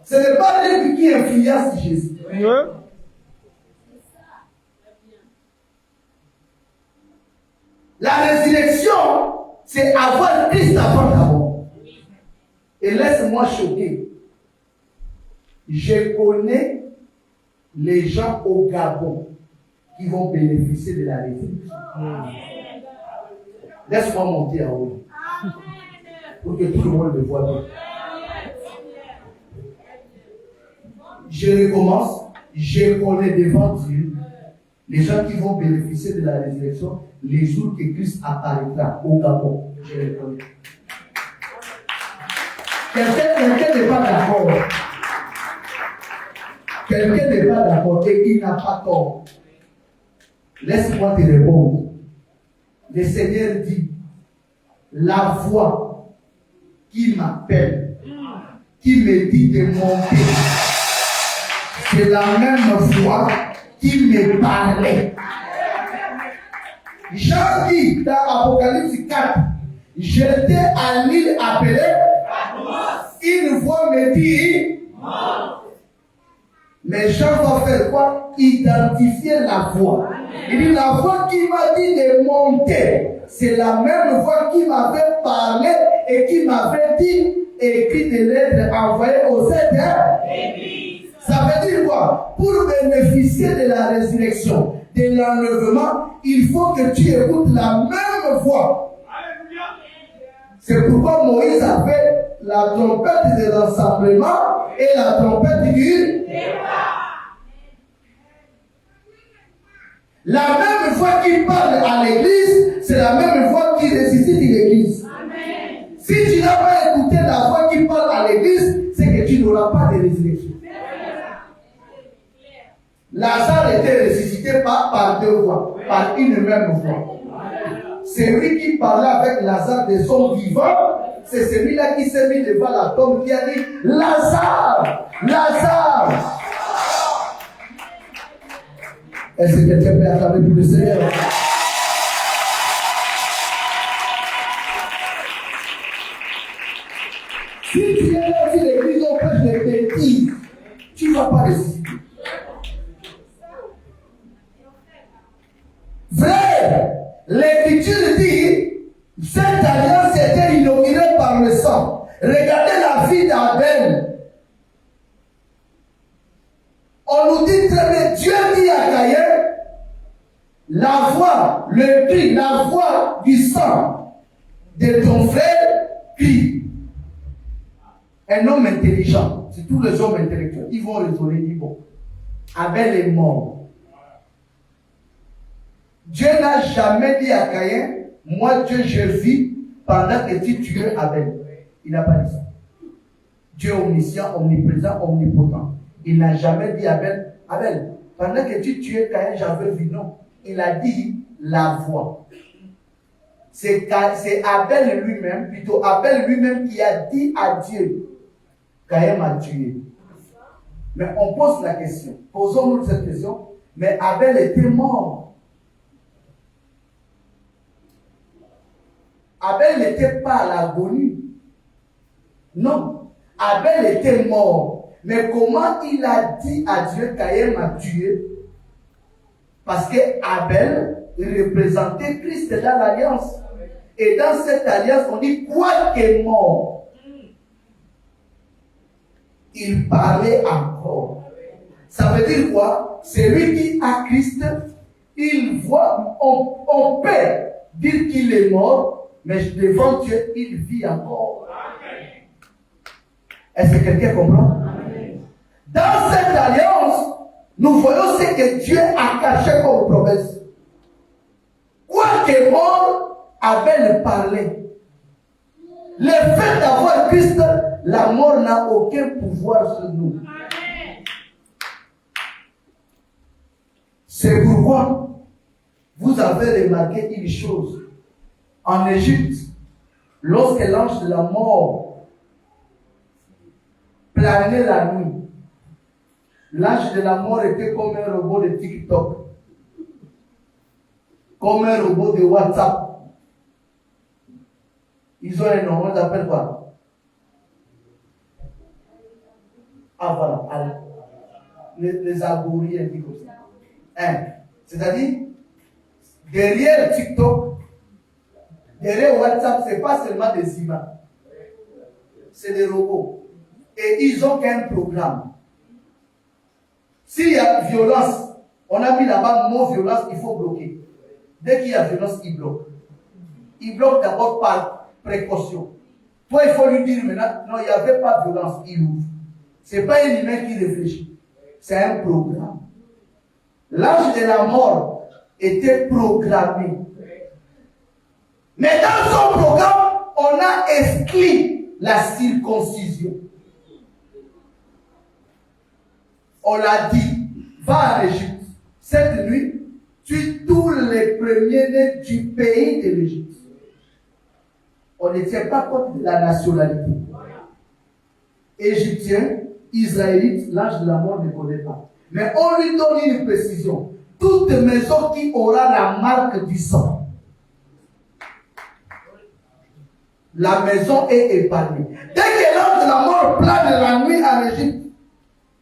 Ce n'est pas le livre qui influence Jésus. Ouais. La résurrection, c'est avoir Christ avant d'abord. Et laisse-moi choquer. Je connais les gens au Gabon qui vont bénéficier de la résurrection. Laisse-moi monter en haut. Pour que tout le monde le voit bien. Je recommence. Je connais devant Dieu les gens qui vont bénéficier de la résurrection les jours que Christ apparaîtra au Gabon. Je les connais. Quelqu'un n'est pas d'accord. Quelqu'un n'est pas d'accord et il n'a pas tort. Laisse-moi te répondre. Le Seigneur dit, la voix qui m'appelle, qui me dit de monter, c'est la même voix qui me parlait. Jean dit dans Apocalypse 4, j'étais à l'île appelée, une voix me dit, mais Jean va faire quoi? Identifier la voix. Il dit, la voix qui m'a dit de monter, c'est la même voix qui m'avait parlé et qui m'avait dit, écrit des lettres envoyées aux sept églises. Ça veut dire quoi? Pour bénéficier de la résurrection, de l'enlèvement, il faut que tu écoutes la même voix. C'est pourquoi Moïse avait la trompette de rassemblement et la trompette du départ. La même voix qui parle à l'église, c'est la même voix qui ressuscite l'église. Amen. Si tu n'as pas écouté la voix qui parle à l'église, c'est que tu n'auras pas de résurrection. Lazare était ressuscité par deux voix, par une même voix. Celui qui parlait avec Lazare de son vivant, c'est celui-là qui s'est mis devant la tombe qui a dit Lazare, Lazare. Est-ce que quelqu'un peut acclamer pour le Seigneur? Si tu es là sur l'église, on prêche des bêtises, tu ne vas pas ressusciter. Vrai, l'Écriture dit, cette alliance était inaugurée par le sang. Regardez la vie d'Abel. On nous dit très bien, Dieu dit à Caïn, la voix, le cri, la voix du sang de ton frère crie. Un homme intelligent, c'est tous les hommes intellectuels, ils vont raisonner, ils disent bon, Abel est mort. Dieu n'a jamais dit à Caïn, moi Dieu je vis pendant que tu tues Abel. Il n'a pas dit ça. Dieu est omniscient, omniprésent, omnipotent. Il n'a jamais dit à Abel, Abel, pendant que tu tuais Caïn, j'avais vu. Non. Il a dit la voix. C'est Abel lui-même, plutôt Abel lui-même qui a dit à Dieu, Caïn m'a tué. Mais on pose la question, posons-nous cette question, mais Abel était mort. Abel n'était pas à l'agonie. Non. Abel était mort. Mais comment il a dit à Dieu Caïn m'a tué? Parce que Abel représentait Christ dans l'alliance. Et dans cette alliance, on dit quoi qu'est mort, il parlait encore. Ça veut dire quoi? Celui qui a Christ, il voit, on peut dire qu'il est mort, mais devant Dieu, il vit encore. Est-ce que quelqu'un comprend? Dans cette alliance, nous voyons ce que Dieu a caché comme promesse. Quoi que mort, Abel parlait. Le fait d'avoir Christ, la mort n'a aucun pouvoir sur nous. C'est pourquoi vous avez remarqué une chose. En Égypte, lorsque l'ange de la mort planait la nuit, l'ange de la mort était comme un robot de TikTok, comme un robot de WhatsApp. Ils ont un nom, on l'appelle quoi? Ah voilà, les algorithmes disent comme ça. C'est-à-dire, derrière TikTok, derrière WhatsApp, ce n'est pas seulement des images, c'est des robots. Et ils ont qu'un programme. S'il y a violence, on a mis là-bas le mot violence, il faut bloquer. Dès qu'il y a violence, il bloque. Il bloque d'abord par précaution. Toi, il faut lui dire maintenant, non, il n'y avait pas de violence, il ouvre. Ce n'est pas un humain qui réfléchit, c'est un programme. L'ange de la mort était programmé. Mais dans son programme, on a exclu la circoncision. On l'a dit, va en Égypte. Cette nuit, tue tous les premiers-nés du pays de l'Égypte. On ne tient pas compte de la nationalité. Égyptien, Israélite, l'ange de la mort ne connaît pas. Mais on lui donne une précision. Toute maison qui aura la marque du sang, la maison est épargnée. Dès que l'ange de la mort plane la nuit en Égypte,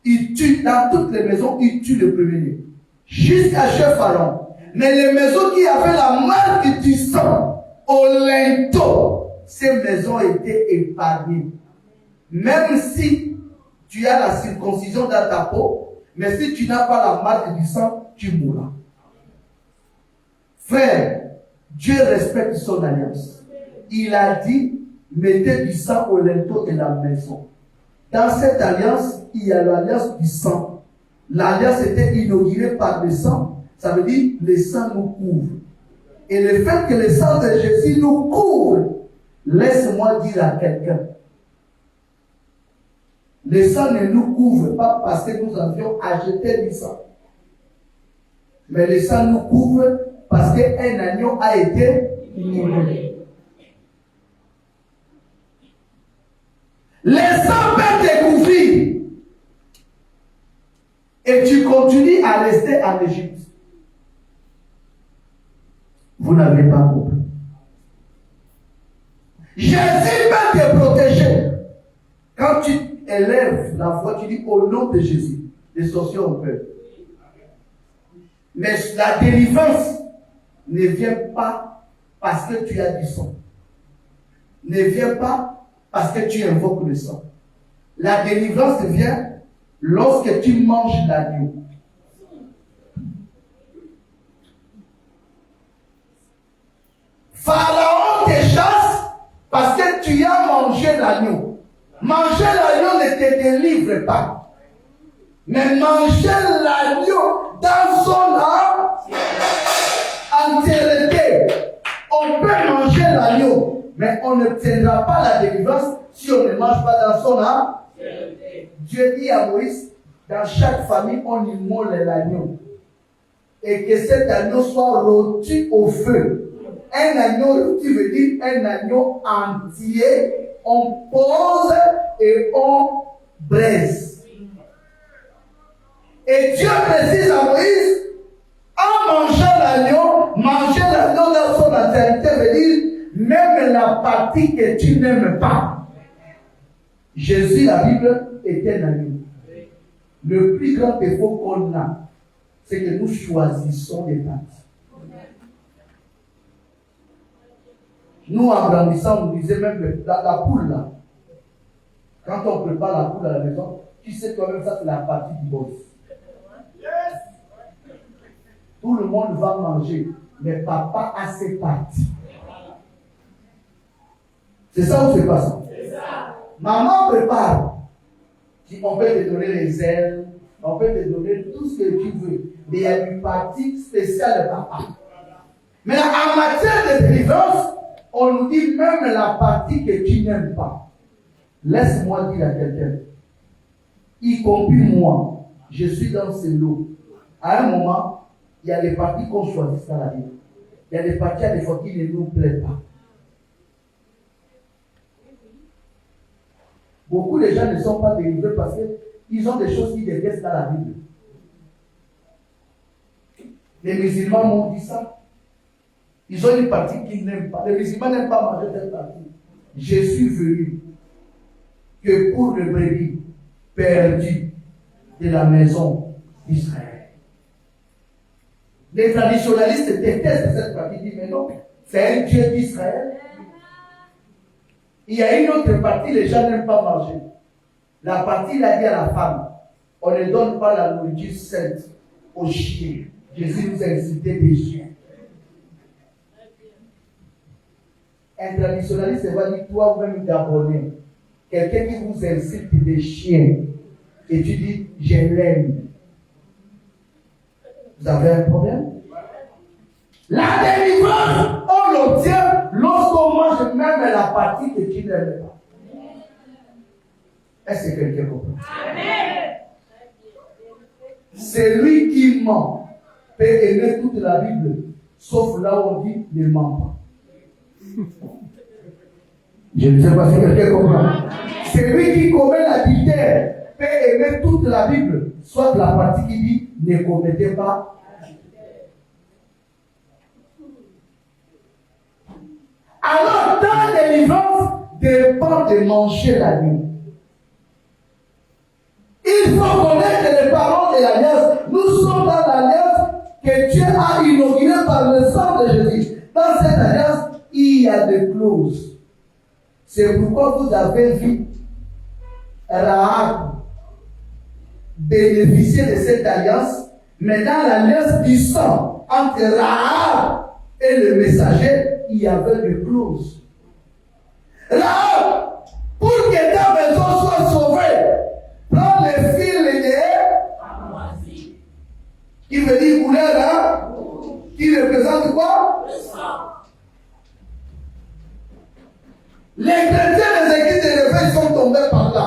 il tue dans toutes les maisons, il tue le premier-né. Jusqu'à chez Pharaon. Mais les maisons qui avaient la marque du sang au linteau, ces maisons étaient épargnées. Même si tu as la circoncision dans ta peau, mais si tu n'as pas la marque du sang, tu mourras. Frère, Dieu respecte son alliance. Il a dit, mettez du sang au linteau de la maison. Dans cette alliance, il y a l'alliance du sang. L'alliance était inaugurée par le sang. Ça veut dire, le sang nous couvre. Et le fait que le sang de Jésus nous couvre, laisse-moi dire à quelqu'un, le sang ne nous couvre pas parce que nous avions acheté du sang. Mais le sang nous couvre parce qu'un agneau a été immolé. Le sang peut te couvrir. Et tu continues à rester en Égypte. Vous n'avez pas compris. Jésus peut te protéger. Quand tu élèves la voix, tu dis au nom de Jésus, les sorciers ont peur. Mais la délivrance ne vient pas parce que tu as du sang. Ne vient pas parce que tu invoques le sang. La délivrance vient lorsque tu manges l'agneau. Pharaon te chasse parce que tu as mangé l'agneau. Manger l'agneau ne te délivre pas. Mais manger l'agneau dans son entièreté. On peut manger l'agneau, mais on ne tiendra pas la délivrance si on ne mange pas dans son âme. Dieu dit à Moïse, dans chaque famille, on immole l'agneau. Et que cet agneau soit rôti au feu. Un agneau rôti veut dire un agneau entier. On pose et on braise. Et Dieu précise à Moïse, en mangeant l'agneau, manger l'agneau dans son entièreté veut dire même la partie que tu n'aimes pas. Jésus, la Bible, est un agneau. Le plus grand défaut qu'on a, c'est que nous choisissons des parties. Nous, en grandissant, on nous disait même la poule là. Quand on prépare la poule à la maison, tu sais toi-même ça c'est la partie du boss. tout le monde va manger. Mais papa a ses parties. C'est ça ou c'est pas ça? Maman prépare. On peut te donner les ailes, on peut te donner tout ce que tu veux. Mais il y a une partie spéciale de papa. Mais en matière de délivrance, on nous dit même la partie que tu n'aimes pas. Laisse-moi dire à quelqu'un, y compris moi, je suis dans ce lot. À un moment, il y a des parties qu'on choisit dans la vie. Il y a des parties à des fois qui ne nous plaisent pas. Beaucoup de gens ne sont pas délivrés parce qu'ils ont des choses qui détestent dans la Bible. Les musulmans m'ont dit ça. Ils ont une partie qu'ils n'aiment pas. Les musulmans n'aiment pas manger cette partie. Je suis venu que pour le brebis perdu de la maison d'Israël. Les traditionalistes détestent cette partie. Ils disent, mais non, c'est un Dieu d'Israël. Il y a une autre partie, les gens n'aiment pas manger. La partie, il a dit à la femme, on ne donne pas la nourriture sainte aux chiens. Jésus nous a incité des chiens. Un traditionnaliste va dire, toi ou même Gabonais, quelqu'un qui vous incite des chiens, et tu dis, je l'aime. Vous avez un problème? La délivrance, on l'obtient lorsqu'on mange même la partie que tu n'aimes pas. Est-ce que quelqu'un comprend? Amen. Celui qui ment peut aimer toute la Bible, sauf là où on dit ne ment pas. Je ne sais pas si quelqu'un comprend. Celui qui commet l'adultère peut aimer toute la Bible, soit la partie qui dit ne commettez pas. Alors, ta délivrance dépend de manger la nuit. Il faut connaître les paroles de l'alliance. Nous sommes dans l'alliance que Dieu a inaugurée par le sang de Jésus. Dans cette alliance, il y a des clauses. C'est pourquoi vous avez vu Rahab bénéficier de cette alliance, mais dans l'alliance du sang entre Rahab et le messager, il y avait des clauses. Rahab, pour que ta maison soit sauvée, prends le fil de qui veut dire couleur, hein? Qui représente quoi? Le sang. Les chrétiens des églises de réveil sont tombés par là.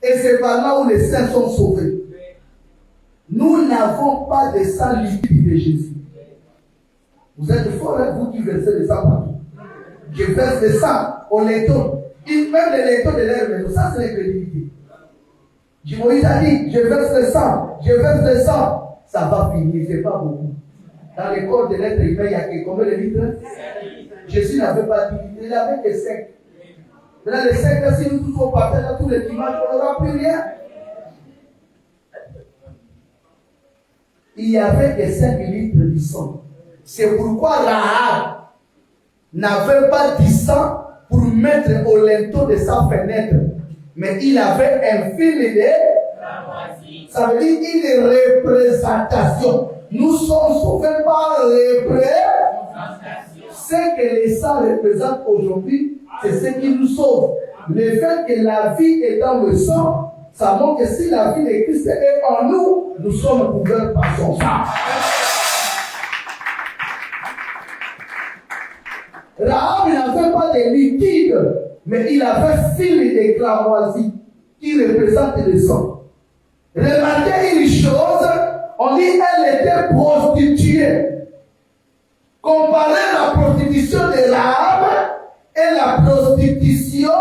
Et c'est par là où les saints sont sauvés. Nous n'avons pas de sang liquide de Jésus. Vous êtes forts, vous qui versez le sang partout. Je verse le sang au laiton. Même les laitons de l'air, mais ça c'est l'incrédulité. Moïse a dit, je verse le sang, je verse le sang. Ça va finir, c'est pas beaucoup. Dans les corps de l'être humain, il y a combien de litres? Jésus n'avait pas dit, il n'avait que 5. Maintenant, les 5, si nous tous on partait là tous les dimanches, on n'aura plus rien. Il y avait que 5 litres du sang. C'est pourquoi Rahab n'avait pas du sang pour mettre au linteau de sa fenêtre. Mais il avait un fil de... Ça veut dire une représentation. Nous sommes sauvés par représentation. Ce que les sangs représentent aujourd'hui, c'est ce qui nous sauve. Le fait que la vie est dans le sang, ça montre que si la vie de Christ est en nous, nous sommes couverts par son sang. Rahab n'avait pas de liquide, mais il avait fil de cramoisi qui représente le sang. Remarquez une chose, on dit elle était prostituée. Comparez la prostitution de Rahab et la prostitution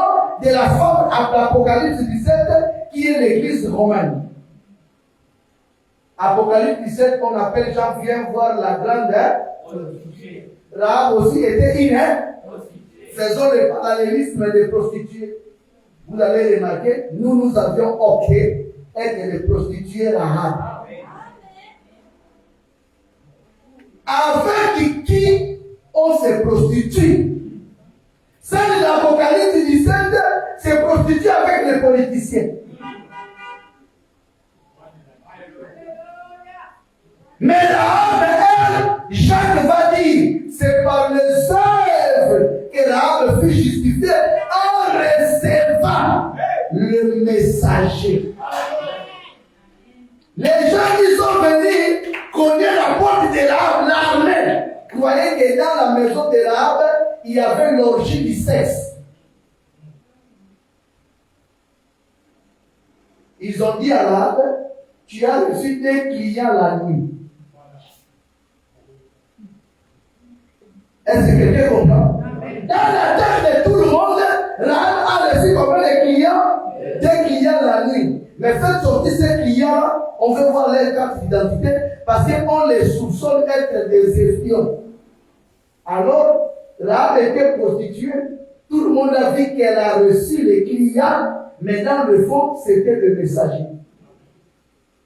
de la femme à l'Apocalypse 17 qui est l'église romaine. Apocalypse 17, on appelle Jean, viens voir la grande prostituée. Rahab aussi était une faisons le parallélisme des prostituées. Vous allez remarquer, nous avions opté être les prostituées Rahab. Avec qui on se prostitue? Celle de l'Apocalypse 17 se prostitue avec les politiciens. Mais Rahab, elle, Jacques va dire, c'est par les œuvres que Rahab fut justifiée en recevant le messager. Les gens qui sont venus connaître la porte de Rahab, l'armée. Vous voyez que dans la maison de Rahab, il y avait l'orgie du sexe. Ils ont dit à Rahab, tu as reçu des clients la nuit. Est-ce que quelqu'un comprend? Dans la tête de tout le monde, Rahab a reçu combien de clients? Des clients la nuit. Mais faites sortir ces clients, on veut voir leur carte d'identité parce qu'on les soupçonne être des espions. Alors, Rahab était prostituée. Tout le monde a vu qu'elle a reçu les clients, mais dans le fond, c'était le messager.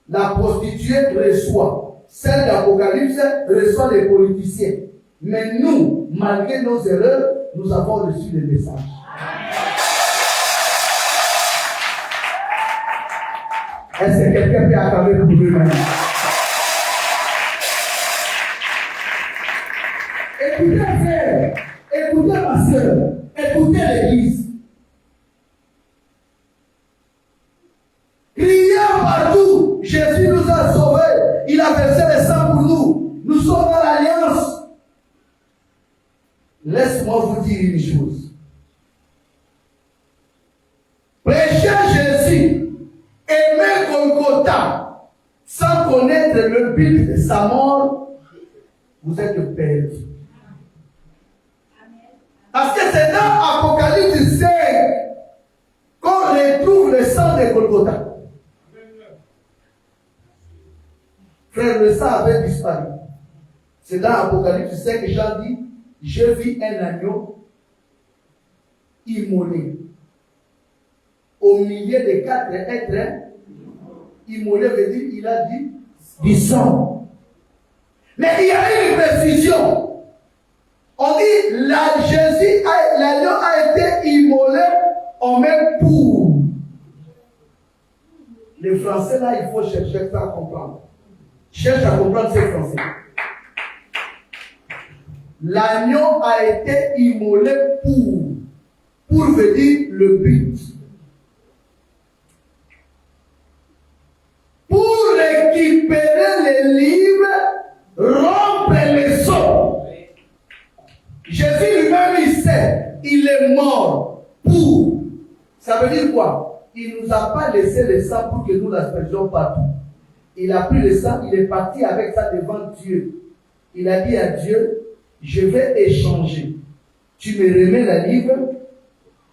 La prostituée reçoit. Celle d'Apocalypse reçoit les politiciens. Mais nous, malgré nos erreurs, nous avons reçu le message. Est-ce que quelqu'un peut acclamer pour lui maintenant? Écoutez, frère, écoutez ma soeur, écoutez l'église. Crions partout, Jésus nous a sauvés, il a versé le sang pour nous, nous sommes dans l'alliance. Laisse-moi vous dire une chose. Prêcher Jésus, aimer Golgotha, sans connaître le but de sa mort, vous êtes perdus. Parce que c'est dans Apocalypse 5 qu'on retrouve le sang de Golgotha. Frère, le sang avait disparu. C'est dans Apocalypse 5 que Jean dit, je vis un agneau immolé au milieu de 4 êtres. Immolé veut dire, il a dit du sang. Mais il y a une précision. On dit, l'agneau a été immolé en même pour. Les Français là, il faut chercher à comprendre. Cherche à comprendre ces Français. L'agneau a été immolé pour. Pour veut dire le but. Pour récupérer les livres, rompre les sceaux. Jésus lui-même, il sait, il est mort pour. Ça veut dire quoi? Il ne nous a pas laissé le sang pour que nous l'aspergions partout. Il a pris le sang, il est parti avec ça devant Dieu. Il a dit à Dieu, je vais échanger. Tu me remets la livre,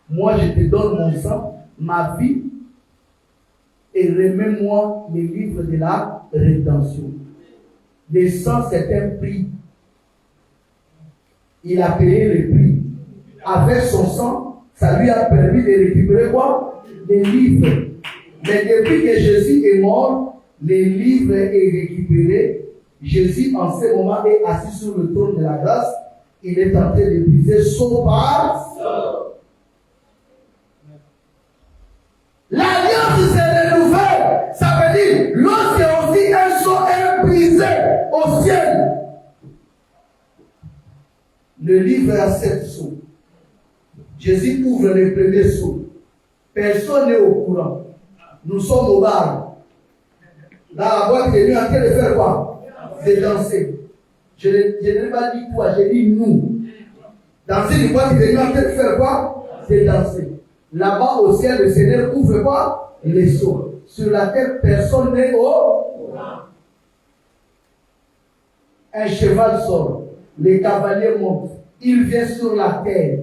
moi je te donne mon sang, ma vie, et remets-moi les livres de la rédemption. Le sang, c'est un prix. Il a payé le prix. Avec son sang, ça lui a permis de récupérer quoi? Les livres. Mais depuis que Jésus est mort, les livres est récupéré. Jésus, en ce moment, est assis sur le trône de la grâce. Il est en train de briser son par. L'alliance s'est renouvelle. Ça veut dire, lorsque aussi un son est brisé au ciel, le livre a 7 sceaux. Jésus ouvre le premier sceau. Personne n'est au courant. Nous sommes au bar. Dans la boîte, il est en train de faire quoi? De danser. Je n'ai pas dit toi, j'ai dit nous. Dans une boîte, il est en train de faire quoi? De danser. Là-bas au ciel, le Seigneur ouvre quoi? Les sceaux. Sur la terre, personne n'est au courant. Un cheval sort. Les cavaliers montent. Il vient sur la terre.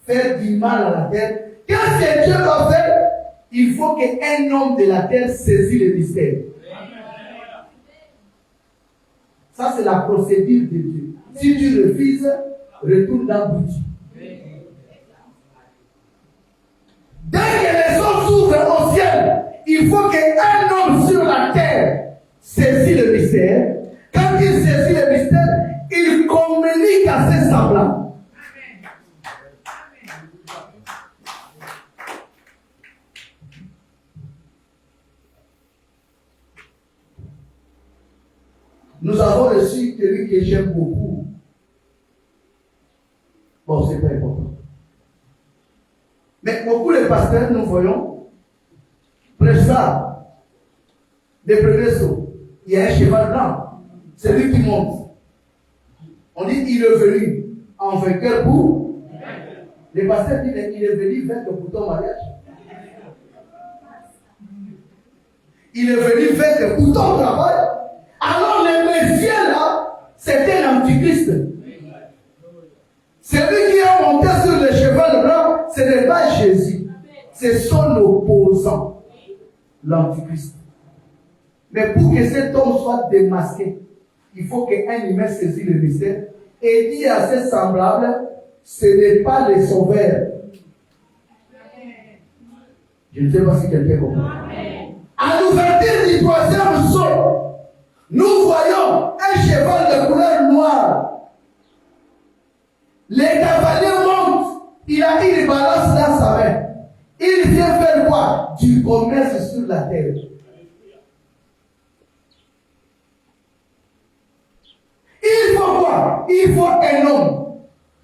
Faire du mal à la terre. Qu'est-ce que Dieu va faire? Il faut qu'un homme de la terre saisisse le mystère. Ça, c'est la procédure de Dieu. Si tu refuses, retourne dans le but. Dès que les hommes s'ouvrent au ciel, il faut qu'un homme sur la terre saisisse le mystère. Quand il saisit le mystère, il communique à ses semblables. Nous avons reçu celui que j'aime beaucoup. Bon, c'est pas important. Mais beaucoup de pasteurs, nous voyons, prêchent ça. Les premiers sauts. Il y a un cheval blanc. C'est lui qui monte. On dit il est venu en vainqueur pour. Les pasteurs disent il est venu vaincre pour ton mariage. Il est venu vaincre pour ton travail. Alors le Messie là, c'était l'Antichrist. Celui qui est monté sur le cheval blanc, ce n'est pas Jésus. C'est son opposant, l'Antichrist. Mais pour que cet homme soit démasqué, il faut qu'un humain saisisse le mystère et dit à ses semblables, ce n'est pas le sauveur. Je ne sais pas si quelqu'un comprend. À l'ouverture du troisième saut, nous voyons un cheval de couleur noire. Les cavaliers montent, il a une balance dans sa main. Il vient faire quoi? Du commerce sur la terre. Il faut quoi? Il faut un homme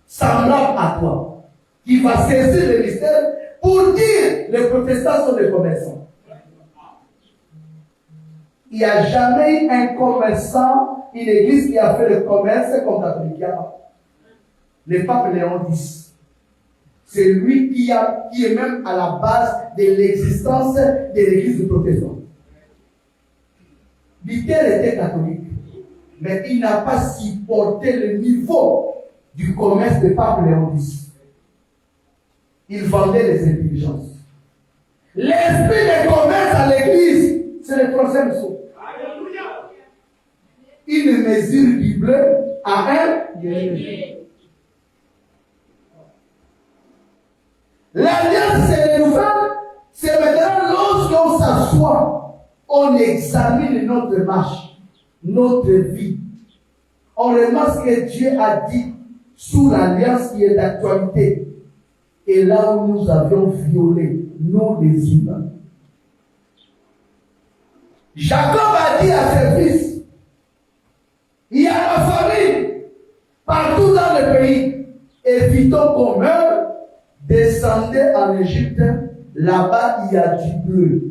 semblable à toi qui va saisir le mystère pour dire les protestants sont des commerçants. Il n'y a jamais eu un commerçant, une église qui a fait le commerce comme catholique. Le pape Léon X. C'est lui qui est même à la base de l'existence de l'église protestante. Luther était catholique, mais il n'a pas supporté le niveau du commerce du pape Léon X. Il vendait les intelligences. L'esprit de commerce à l'église, c'est le troisième saut. Une mesure du bleu à un guerrier. L'alliance c'est nouvelle, c'est maintenant lorsqu'on s'assoit, on examine notre marche, notre vie. On remarque ce que Dieu a dit sous l'alliance qui est d'actualité. Et là où nous avions violé, nous les humains. Jacob a dit à ses fils, il y a la famine partout dans le pays. Évitons qu'on meure. Descendez en Égypte, là-bas il y a du bleu.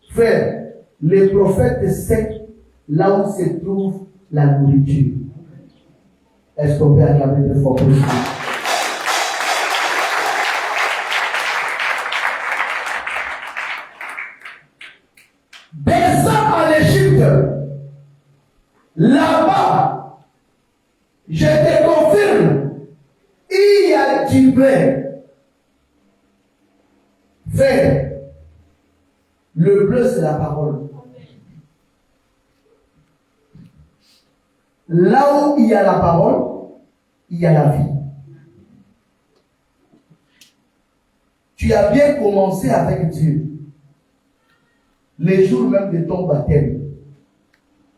Frère, les prophètes savent là où se trouve la nourriture. Est-ce qu'on peut acclamer de fort possible? Descends en Égypte, là-bas, je te confirme, il y a du bleu. Frère, le bleu c'est la parole. Là où il y a la parole, il y a la vie. Tu as bien commencé avec Dieu. Les jours même de ton baptême,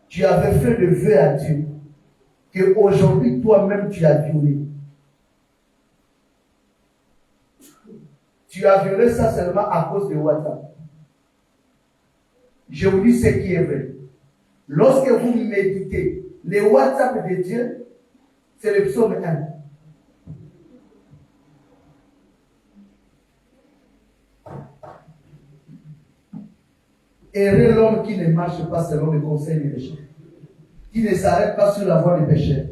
tu avais fait le vœu à Dieu que aujourd'hui toi-même tu as violé. Tu as violé ça seulement à cause de WhatsApp. Je vous dis ce qui est vrai. Lorsque vous méditez les WhatsApp de Dieu, c'est le psaume 1. Heureux l'homme qui ne marche pas selon les conseils des pécheurs, qui ne s'arrête pas sur la voie des pécheurs,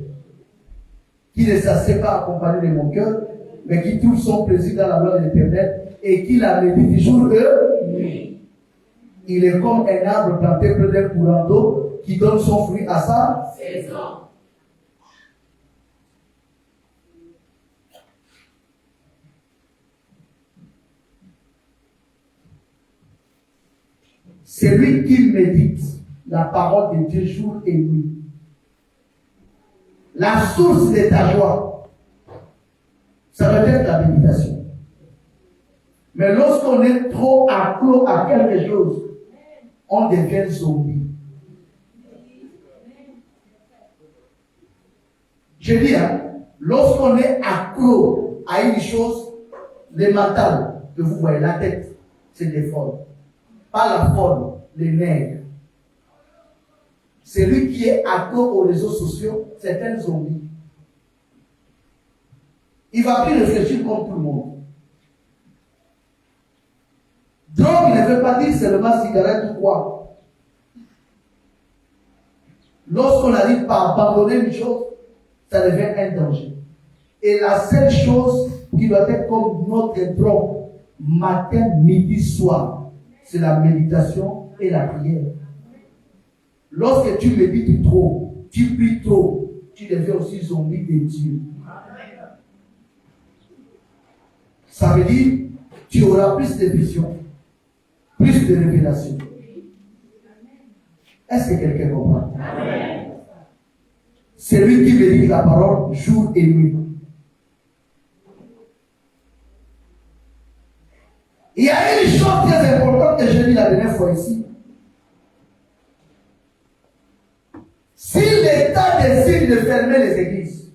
qui ne s'assied pas accompagné de mon cœur, mais qui trouve son plaisir dans la loi de l'Éternel et qui la médite jour et nuit. Il est comme un arbre planté près d'un courant d'eau qui donne son fruit à sa saison. Celui qui médite la parole de Dieu jour et nuit, la source de ta joie, ça veut être la méditation. Mais lorsqu'on est trop accro à quelque chose, on devient zombie. Je dis, lorsqu'on est accro à une chose, le mental, que vous voyez, la tête, c'est des folles. Pas la folle, les nègres. Celui qui est accro aux réseaux sociaux, c'est un zombie. Il ne va plus réfléchir comme tout le monde. Drogue, il ne veut pas dire seulement cigarette ou quoi. Lorsqu'on n'arrive pas à abandonner une chose, ça devient un danger. Et la seule chose qui doit être comme notre drogue, matin, midi, soir, c'est la méditation et la prière. Lorsque tu médites trop, tu pries trop, tu deviens aussi zombie de Dieu. Ça veut dire, tu auras plus de visions, plus de révélations. Est-ce que quelqu'un comprend? C'est lui qui médite la parole jour et nuit. Il y a une chose très importante que j'ai dit la dernière fois ici. Si l'État décide de fermer les églises,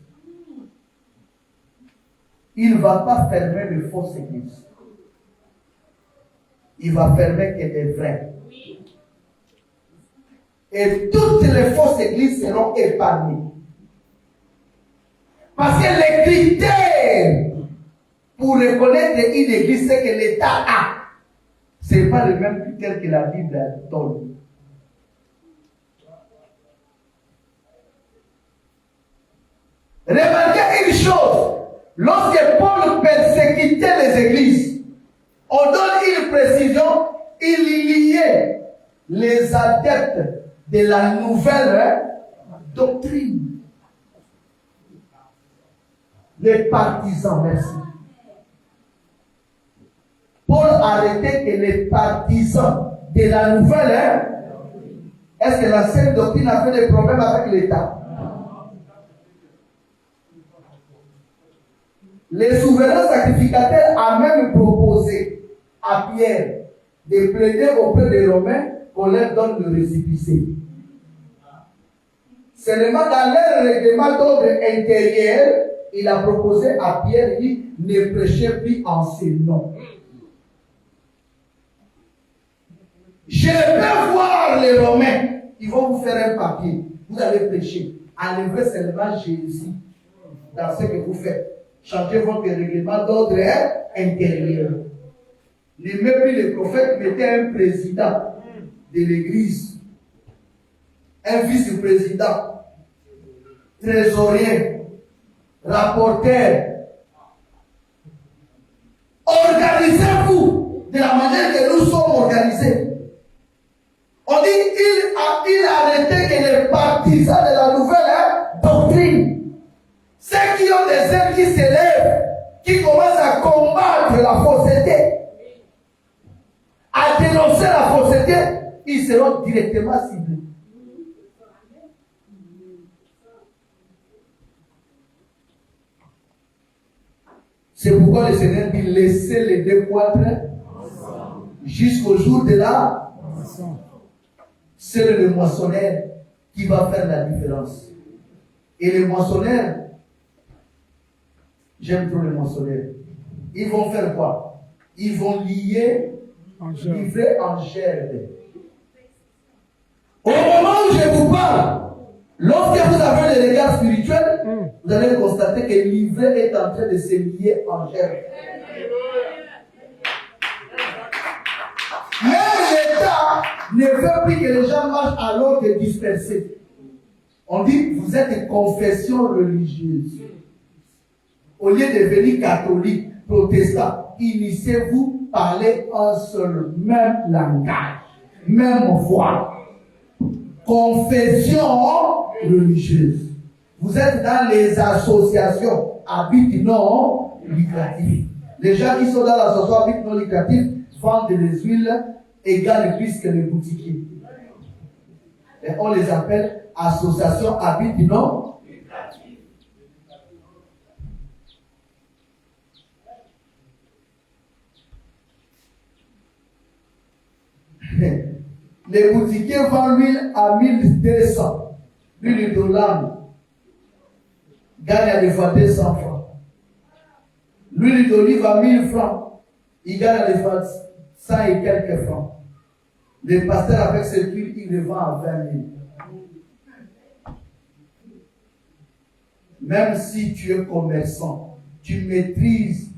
il ne va pas fermer de fausses églises. Il va fermer que des vraies. Et toutes les fausses églises seront épargnées. Parce que les critères pour reconnaître une église, c'est que l'État a. Ce n'est pas le même critère que la Bible donne. Remarquez une chose. Lorsque Paul persécutait les églises, on donne une précision, il liait les adeptes de la nouvelle doctrine. Les partisans, merci. Paul arrêtait que les partisans de la nouvelle, est-ce que la sainte doctrine a fait des problèmes avec l'État? Les souverains sacrificateurs a même proposé à Pierre de plaider auprès des Romains qu'on leur donne le récépissé. Seulement dans leur règlement d'ordre intérieur, il a proposé à Pierre, il dit, ne prêchez plus en ce nom. Je peux voir les Romains, ils vont vous faire un papier, vous allez prêcher, enlevez seulement Jésus dans ce que vous faites. Changez votre règlement d'ordre intérieur. Ne mettez plus les prophètes, mettez un président de l'église, un vice-président, trésorier, rapporteur. Organisez-vous de la manière que nous sommes organisés. On dit il a arrêté que les partisans de la nouvelle doctrine, ceux qui ont des ailes qui s'élèvent, qui commencent à combattre la fausseté, à dénoncer la fausseté, ils seront directement ciblés. C'est pourquoi le Seigneur dit laissez les deux poîtres jusqu'au jour de la moisson. C'est le moissonneur qui va faire la différence. Et les moissonneurs, j'aime trop les moissonneurs, ils vont faire quoi? Ils vont livrer en gerbe. Au moment où je vous parle, lorsque vous avez le regard spirituel, vous allez constater que l'ivraie est en train de se lier en gerbe. Même l'État ne veut plus que les gens marchent à l'ordre dispersé. On dit, vous êtes une confession religieuse. Au lieu de devenir catholique, protestant, initiez-vous, parlez un seul, même langage, même voix. Confession religieuse. Vous êtes dans les associations à but non lucratif. Les gens qui sont dans l'association à but non lucratif vendent des huiles et gagnent plus que les boutiquiers. Et on les appelle associations à but non lucratif. Les boutiquiers vendent l'huile à 1200. L'huile d'Hollande gagne à des fois 200 francs. L'huile d'olive à 1000 francs. Il gagne à des fois 100 et quelques francs. Les pasteurs avec cette huile, ils le vendent à 20 000. Même si tu es commerçant, tu maîtrises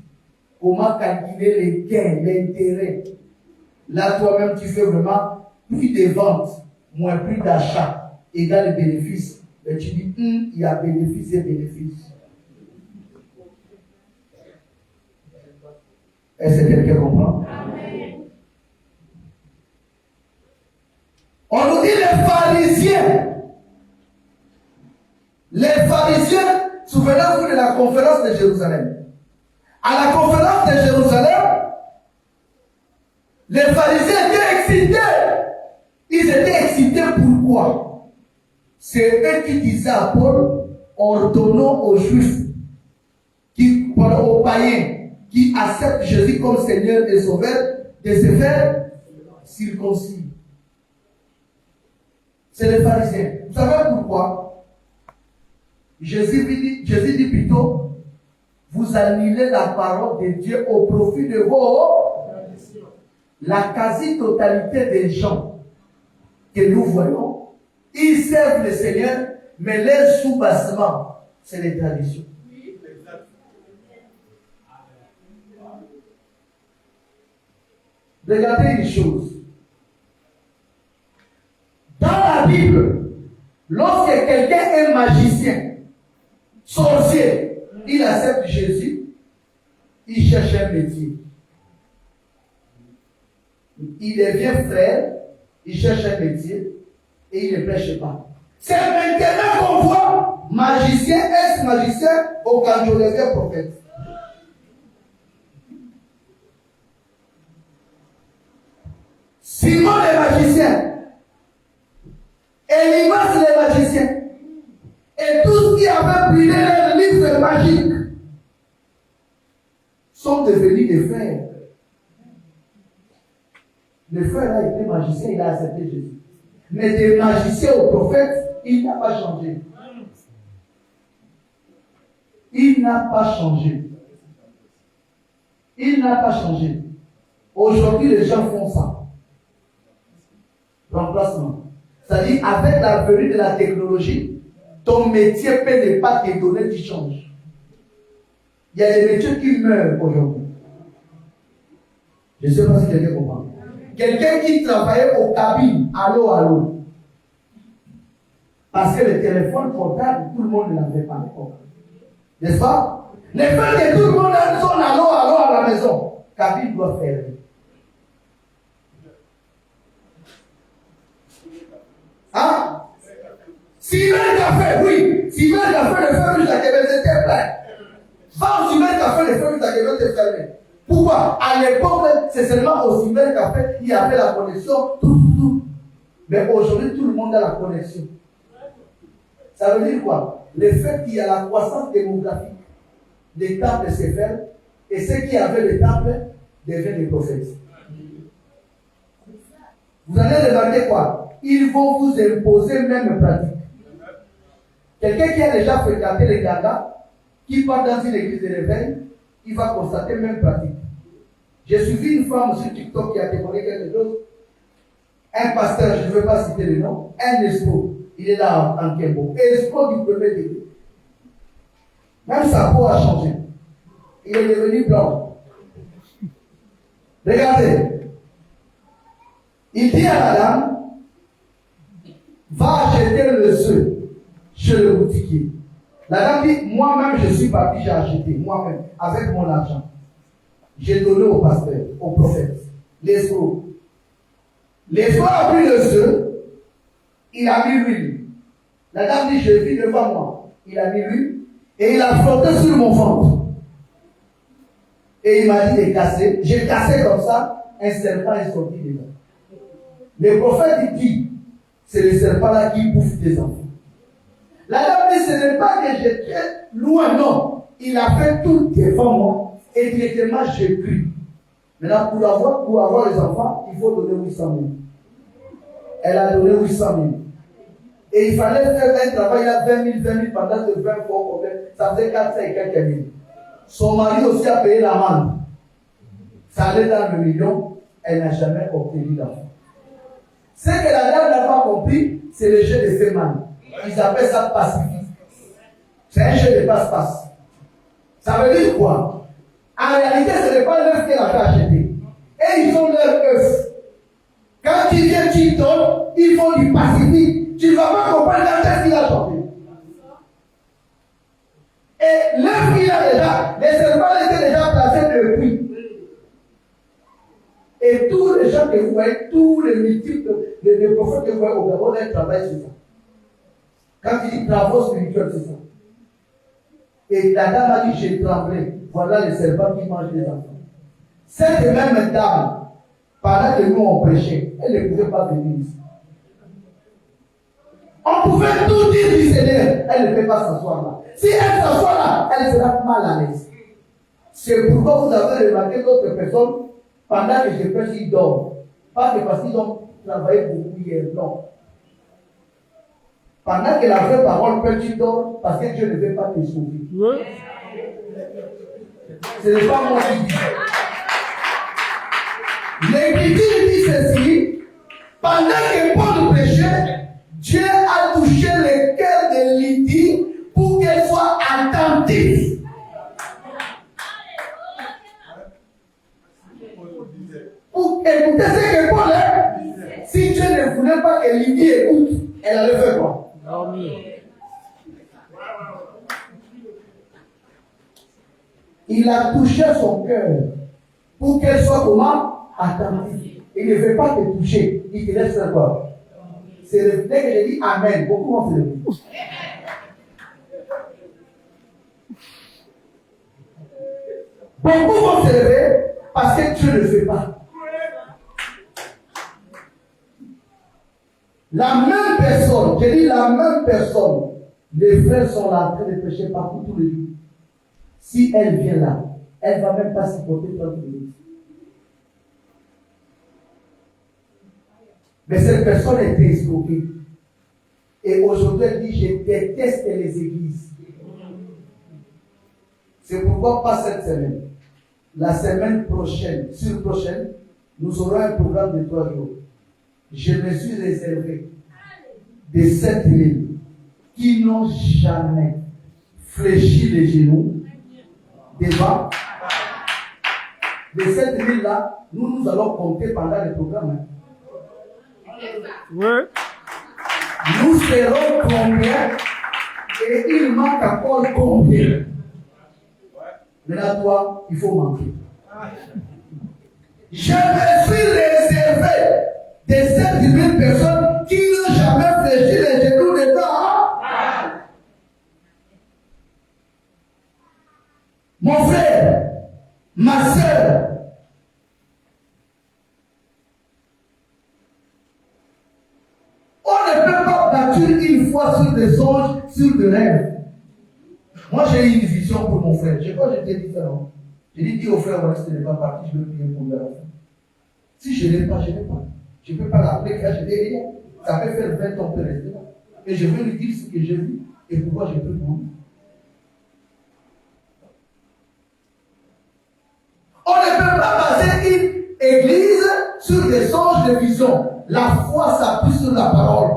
comment calculer les gains, l'intérêt. Là, toi-même, tu fais vraiment plus de ventes, moins plus d'achats, égale les bénéfices. Et tu dis, il y a bénéfice et bénéfice. Est-ce que quelqu'un comprend? On nous dit les pharisiens. Les pharisiens, souvenez-vous de la conférence de Jérusalem. À la conférence de Jérusalem, les pharisiens étaient excités. Ils étaient excités pourquoi? C'est eux qui disaient à Paul, ordonnons aux Juifs, aux païens, qui acceptent Jésus comme Seigneur et Sauveur, de se faire circoncis. C'est les pharisiens. Vous savez pourquoi? Jésus dit plutôt, vous annulez la parole de Dieu au profit de vos traditions. La quasi-totalité des gens que nous voyons, ils servent le Seigneur, mais leur sous-bassement, c'est les traditions. Regardez une chose. Dans la Bible, lorsque quelqu'un est magicien, sorcier, il accepte Jésus, il cherche un métier. Il devient frère, il cherche un métier et il ne prêche pas. C'est maintenant qu'on voit magicien, ex-magicien, au quand devient prophète. Simon le magicien, Elimas le magicien, et tous qui avaient brûlé leurs livres magiques sont devenus des frères. Le frère a été magicien, il a accepté Jésus. Mais des magiciens au prophète, il n'a pas changé. Il n'a pas changé. Il n'a pas changé. Aujourd'hui, les gens font ça. Remplacement. C'est-à-dire, avec la venue de la technologie, ton métier peut ne pas te donner du change. Il y a des métiers qui meurent aujourd'hui. Je ne sais pas si quelqu'un comprend. Quelqu'un qui travaillait aux cabines, allô. Parce que le téléphone portable, tout le monde ne l'avait pas encore. N'est-ce pas? Les frères que tout le monde sont allô à la maison. Cabine doit faire. Hein? Cybercafé, oui. Cybercafé, le feu rouge à Québec était plein. Va au cybercafé, le feu rouge à Québec était fermé. Pourquoi? À l'époque, c'est seulement au cybercafé qu'il y avait la connexion, tout. Mais aujourd'hui, tout le monde a la connexion. Ça veut dire quoi? Le fait qu'il y a la croissance démographique, les temples se ferment, et ceux qui avaient les temples deviennent des prophètes. Vous allez remarquer quoi? Ils vont vous imposer même pratique. Quelqu'un qui a déjà fréquenté les gagas, qui part dans une église de réveil, il va constater même pratique. J'ai suivi une femme sur TikTok qui a témoigné quelque chose. Un pasteur, je ne veux pas citer le nom, un escroc, il est là en Kembo. Escroc du premier degré. Même sa peau a changé. Il est devenu blanc. Regardez. Il dit à la dame, va acheter le œuf chez le boutiquier. La dame dit, moi-même je suis parti, j'ai acheté, moi-même, avec mon argent. J'ai donné au pasteur, au prophète, l'escroc. L'escroc a pris le œuf, il a mis l'huile. La dame dit, je vis devant moi. Il a mis l'huile et il a frotté sur mon ventre. Et il m'a dit de casser. J'ai cassé comme ça, un serpent est sorti dedans. Le prophète dit, c'est le serpent là qui bouffe des enfants. La dame dit, ce n'est pas que j'étais loin, non. Il a fait tout devant moi et directement j'ai pris. Maintenant, pour avoir les enfants, il faut donner 800 000. Elle a donné 800 000. Et il fallait faire un travail à 20 000 pendant de 20 fois. Ça faisait 400 et quelques mille. Son mari aussi a payé l'amende. Ça allait dans le million. Elle n'a jamais obtenu d'enfant. Ce que la dame n'a pas compris, c'est le jeu de Féman. Ils appellent ça pacifique. C'est un jeu de passe-passe. Ça veut dire quoi? En réalité, ce n'est pas l'œuf qu'elle a fait acheter. Et ils ont leur œuf. Quand tu viens, tu donnes, ils font du pacifique. Tu ne vas pas comprendre quand qu'il a chanté. Et l'œuf qu'il a déjà, les serpents étaient déjà placés depuis. Et tous les gens que vous voyez, tous les multiples, les prophètes que vous voyez au Gabon, ils travaillent sur ça. Quand il dit travaux spirituels, c'est ça. Et la dame a dit, j'ai tremblé. Voilà les serpents qui mangent les enfants. Cette même dame, pendant que nous on prêchait, elle ne pouvait pas venir ici. On pouvait tout dire du Seigneur, elle ne peut pas s'asseoir là. Si elle s'assoit là, elle sera mal à l'aise. C'est pourquoi vous avez remarqué d'autres personnes, pendant que je prêche, ils dorment. Pas que parce qu'ils ont travaillé beaucoup hier, non. Pendant que la vraie parole peut, tu dors parce que Dieu ne veut pas te sauver. Oui. Ce n'est pas moi qui dis. L'Écriture dit ceci, pendant que Paul prêchait, Dieu a touché le cœur de Lydie pour qu'elle soit attentive. Pour écouter ce que Paul est. Si Dieu ne voulait pas que Lydie écoute, elle allait faire quoi? Il a touché son cœur pour qu'elle soit comment? Attentive. Il ne veut pas te toucher, il te laisse faire quoi? C'est le fait que j'ai dit Amen. Beaucoup vont se lever. Beaucoup vont se lever parce que Dieu ne le fait pas. La même personne, je dis la même personne, les frères sont là en train de prêcher partout tous les jours. Si elle vient là, elle ne va même pas supporter 30 minutes. Mais cette personne était escroquée. Et aujourd'hui, elle dit, je déteste les églises. C'est pourquoi pas cette semaine. La semaine prochaine, sur prochaine, nous aurons un programme de 3 jours. Je me suis réservé de 7000 qui n'ont jamais fléchi les genoux devant. De 7000 là, nous allons compter pendant le programme. Ouais. Nous serons combien et il manque encore combien. Maintenant, toi, il faut manquer. Je me suis réservé de 7000 personnes qui n'ont jamais fléchi les genoux dedans. Mon frère, ma soeur, on ne peut pas bâtir une foi sur des songes, sur des rêves. Moi, j'ai une vision pour mon frère. Je crois que j'étais différent. J'ai dit au frère, ouais, si tu n'es pas parti, je veux prier pour lui à la fin. Si je ne l'ai pas, je ne l'ai pas. Je ne peux pas l'appeler car je n'ai rien. Ça peut faire 20 ans de rester là. Et je veux lui dire ce que j'ai vu et pourquoi je peux pour lui. On ne peut pas baser une église sur des songes, des visions. La foi s'appuie sur la parole.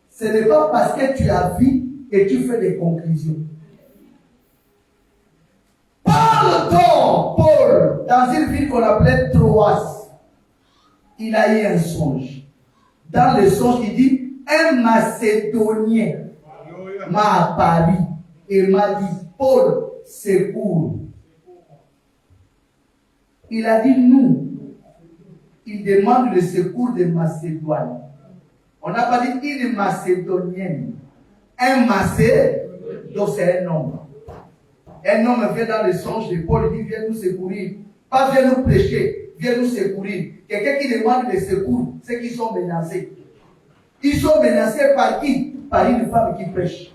Ce n'est pas parce que tu as vu que tu fais des conclusions. Paul, dans une ville qu'on appelait Troas, il a eu un songe. Dans le songe, il dit, un Macédonien m'a apparu et m'a dit, Paul, secours. Il a dit, nous, il demande le secours de Macédoine. On n'a pas dit une Macédonienne. Un Macé, donc c'est un homme. Un homme vient dans le songe de Paul, il dit, viens nous secourir. Pas viens nous prêcher, viens nous secourir. Quelqu'un qui demande le secours, c'est qu'ils sont menacés. Ils sont menacés par qui? Par une femme qui prêche.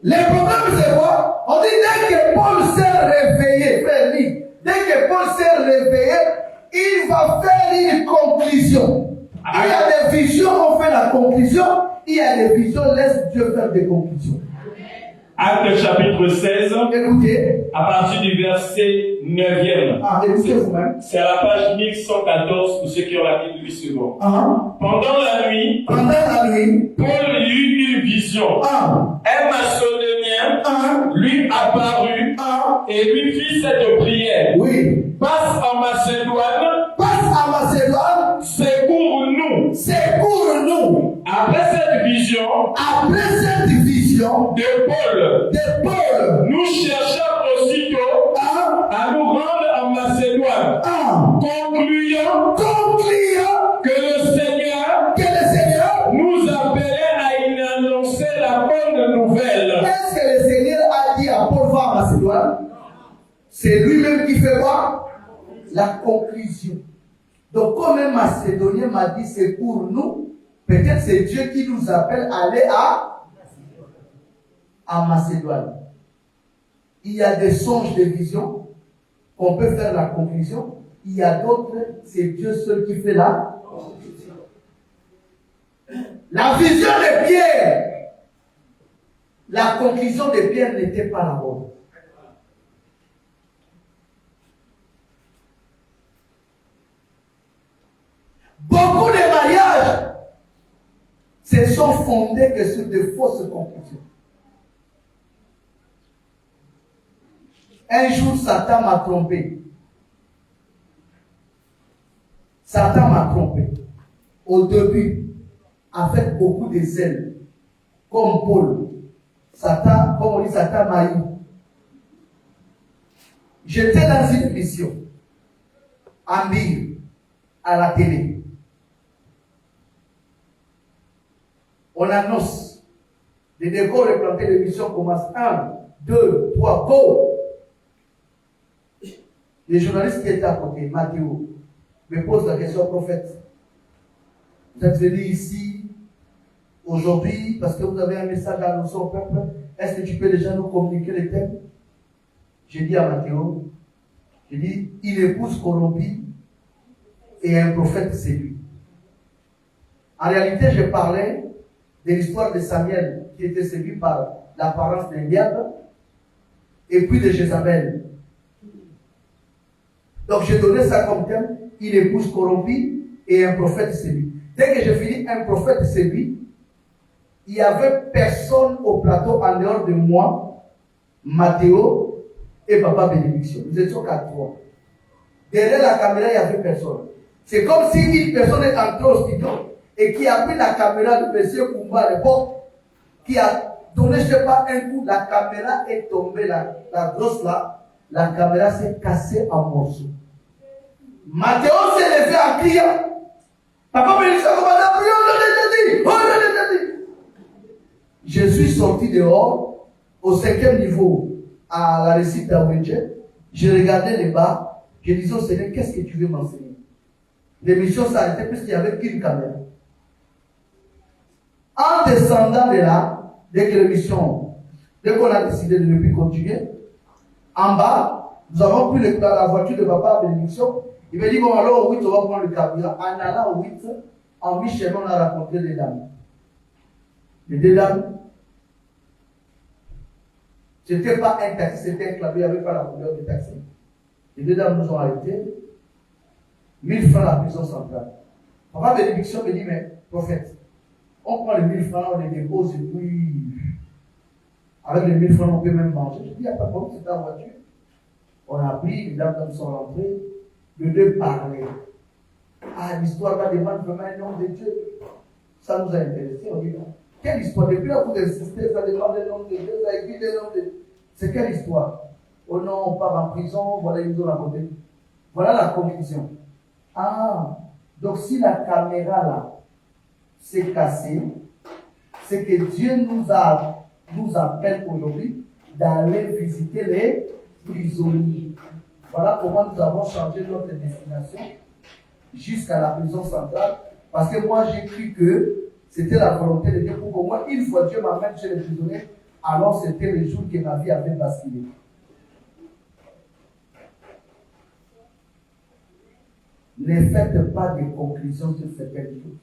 Le problème c'est quoi? On dit dès que Paul s'est réveillé, frère Lee, dès que Paul s'est réveillé, il va faire une conclusion. Il y a des visions, on fait la conclusion. Il y a des visions, laisse Dieu faire des conclusions. Acte chapitre 16, Écoutez. à partir du verset 9e. Ah, écoutez vous-même. C'est à la page 1114 pour ceux qui ont la Bible 8 secondes. Pendant la nuit, Pendant la nuit, Paul eut une vision. Un Macédonien lui apparut et lui fit cette prière. oui. Passe en Macédoine, Passe à Macédoine, secours-nous. secours-nous. Après cette vision Après cette vision de Paul, de Paul, nous cherchons aussitôt à nous rendre en Macédoine, concluant que le Seigneur nous appelait à y annoncer la bonne nouvelle. Est-ce que le Seigneur a dit à Paul va en Macédoine? C'est lui-même qui fait quoi? La conclusion. Donc, comme un Macédonien m'a dit c'est pour nous, peut-être c'est Dieu qui nous appelle à aller à Macédoine. Il y a des songes, des visions, qu'on peut faire la conclusion. Il y a d'autres, c'est Dieu seul qui fait la conclusion. La vision de Pierre, la conclusion de Pierre n'était pas la bonne. Beaucoup de mariages se sont fondés que sur de fausses conclusions. Un jour, Satan m'a trompé. Satan m'a trompé. Au début, avec beaucoup de zèle, comme Paul. Satan, comme on dit, Satan m'a eu. J'étais dans une mission, à Mire, à la télé. On annonce, les décors replantés, l'émission commence 1, 2, 3, go! Les journalistes qui étaient à côté, Mathéo, me posent la question, prophète. Vous êtes venu ici aujourd'hui parce que vous avez un message à annoncer au peuple. Est-ce que tu peux déjà nous communiquer les thèmes? J'ai dit à Mathéo, j'ai dit, une épouse corrompue et un prophète séduit. En réalité, je parlais de l'histoire de Samuel qui était séduit par l'apparence d'un diable et puis de Jézabel. Donc j'ai donné ça comme thème, une épouse corrompue et un prophète séduit. Dès que j'ai fini un prophète séduit, il n'y avait personne au plateau en dehors de moi, Mathéo et Papa Bénédiction. Nous étions qu'à 3. Derrière la caméra, il n'y avait personne. C'est comme si une personne est entrée au studio et qui a pris la caméra de M. Kumba à l'époque, qui a donné, je ne sais pas, un coup, la caméra est tombée, la grosse là, la caméra s'est cassée en morceaux. Mathéo s'est levé en criant. Papa Bénédiction, comment on a prié, on l'a dit. Je suis sorti dehors, au 5e niveau, à la récite d'Awedje. Je regardais les bas, je disais au Seigneur, qu'est-ce que tu veux m'enseigner? L'émission s'arrêtait puisqu'il n'y avait qu'une caméra. En descendant de là, dès qu'on a décidé de ne plus continuer, en bas, nous avons pris la voiture de Papa Bénédiction. Il m'a dit, bon, alors au 8, on va prendre le carburant. En allant au 8, en mi-chemin, on a rencontré des dames. Les deux dames, ce n'était pas un taxi, c'était un clavier, il n'y avait pas la couleur du taxi. Les deux dames nous ont arrêtés. 1000 francs à la prison centrale. Papa Bénédiction me dit, mais prophète, on prend les 1000 francs, on les dépose et puis, avec les 1000 francs, on peut même manger. Je dis, il n'y a pas de problème, c'est ta voiture. On a pris, les dames sont rentrées, les deux parlaient. Ah, l'histoire va demander vraiment un nom de Dieu. Ça nous a intéressés, on dit non. Quelle histoire? Depuis là, vous insistez, ça demande le nom de Dieu, ça écrit le nom de Dieu. C'est quelle histoire? Oh non, on part en prison, voilà, ils nous ont raconté. Voilà la conclusion. Ah, donc si la caméra là s'est cassée, c'est que Dieu nous appelle aujourd'hui d'aller visiter les prisonniers. Voilà comment nous avons changé notre destination jusqu'à la prison centrale. Parce que moi j'ai cru que c'était la volonté de Dieu pour qu'au moins une fois Dieu m'amène chez les prisonniers, alors c'était le jour que ma vie avait basculé. Ne faites pas de conclusions sur certaines choses.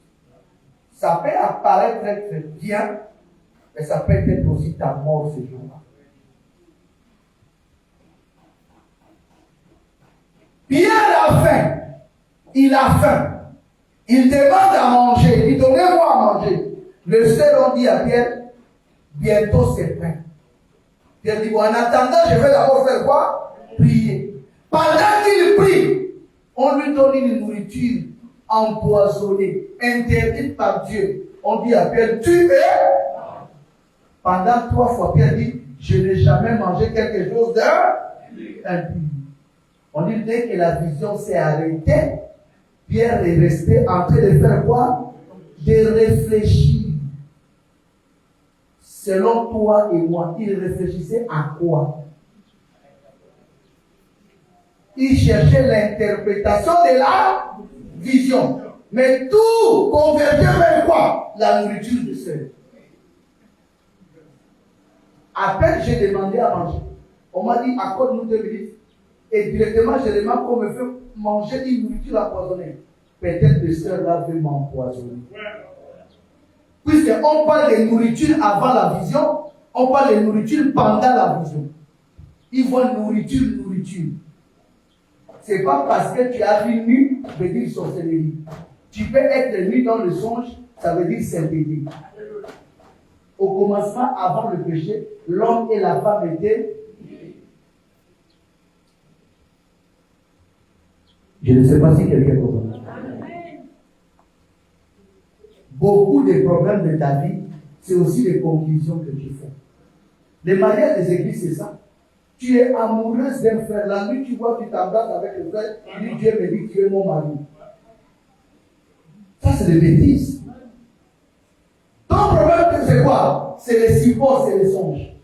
Ça peut apparaître être bien, mais ça peut être aussi ta mort ce jour-là. a faim, il a faim. Il demande à manger. Il dit, donnez-moi à manger. Le Seigneur dit à Pierre, bientôt c'est prêt. Pierre dit, bon, en attendant, je vais d'abord faire quoi? Prier. Pendant qu'il prie, on lui donne une nourriture empoisonnée, interdite par Dieu. On dit à Pierre, tu es. Pendant 3 fois, Pierre dit, je n'ai jamais mangé quelque chose d'impur. On dit, dès que la vision s'est arrêtée, Pierre est resté en train de faire quoi? De réfléchir. Selon toi et moi, il réfléchissait à quoi? Il cherchait l'interprétation de la vision. Mais tout convergeait vers quoi? La nourriture du Seigneur. À peine j'ai demandé à manger, on m'a dit accorde-nous 2 minutes. Et directement, je demande qu'on me fait manger une nourriture empoisonnée. Peut-être le Seigneur là veut m'empoisonner. Puisqu'on parle de nourriture avant la vision, on parle de nourriture pendant la vision. Il voit nourriture. C'est pas parce que tu as vu nu, ça veut dire sorcellerie. Tu peux être nu dans le songe, ça veut dire synthétique. Au commencement, avant le péché, l'homme et la femme étaient. Je ne sais pas si quelqu'un comprend. Beaucoup de problèmes de ta vie, c'est aussi les conclusions que tu fais. Les mariages des églises, c'est ça. Tu es amoureuse d'un frère. La nuit, tu vois, tu t'embrasses avec le frère. Tu dis, Dieu me dit, tu es mon mari. Ça, c'est des bêtises. Ton problème, c'est quoi? C'est les supports, c'est les songes.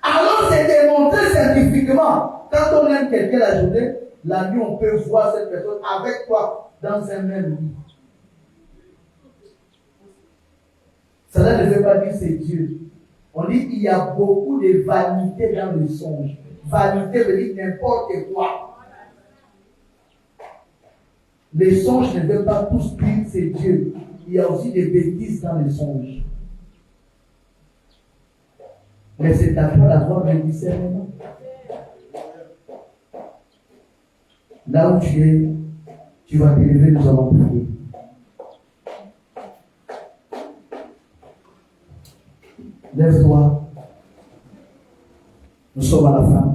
Alors, c'est démontré scientifiquement. Quand on aime quelqu'un la journée, la nuit, on peut voir cette personne avec toi dans un même lit. Cela ne veut pas dire c'est Dieu. On dit qu'il y a beaucoup de vanité dans le songe. Vanité veut dire n'importe quoi. Les songes ne veulent pas tous dire c'est Dieu. Il y a aussi des bêtises dans les songes. Mais c'est à toi d'avoir le discernement. Là où tu es, tu vas t'élever, nous allons prier. Lève-toi. Nous sommes à la fin.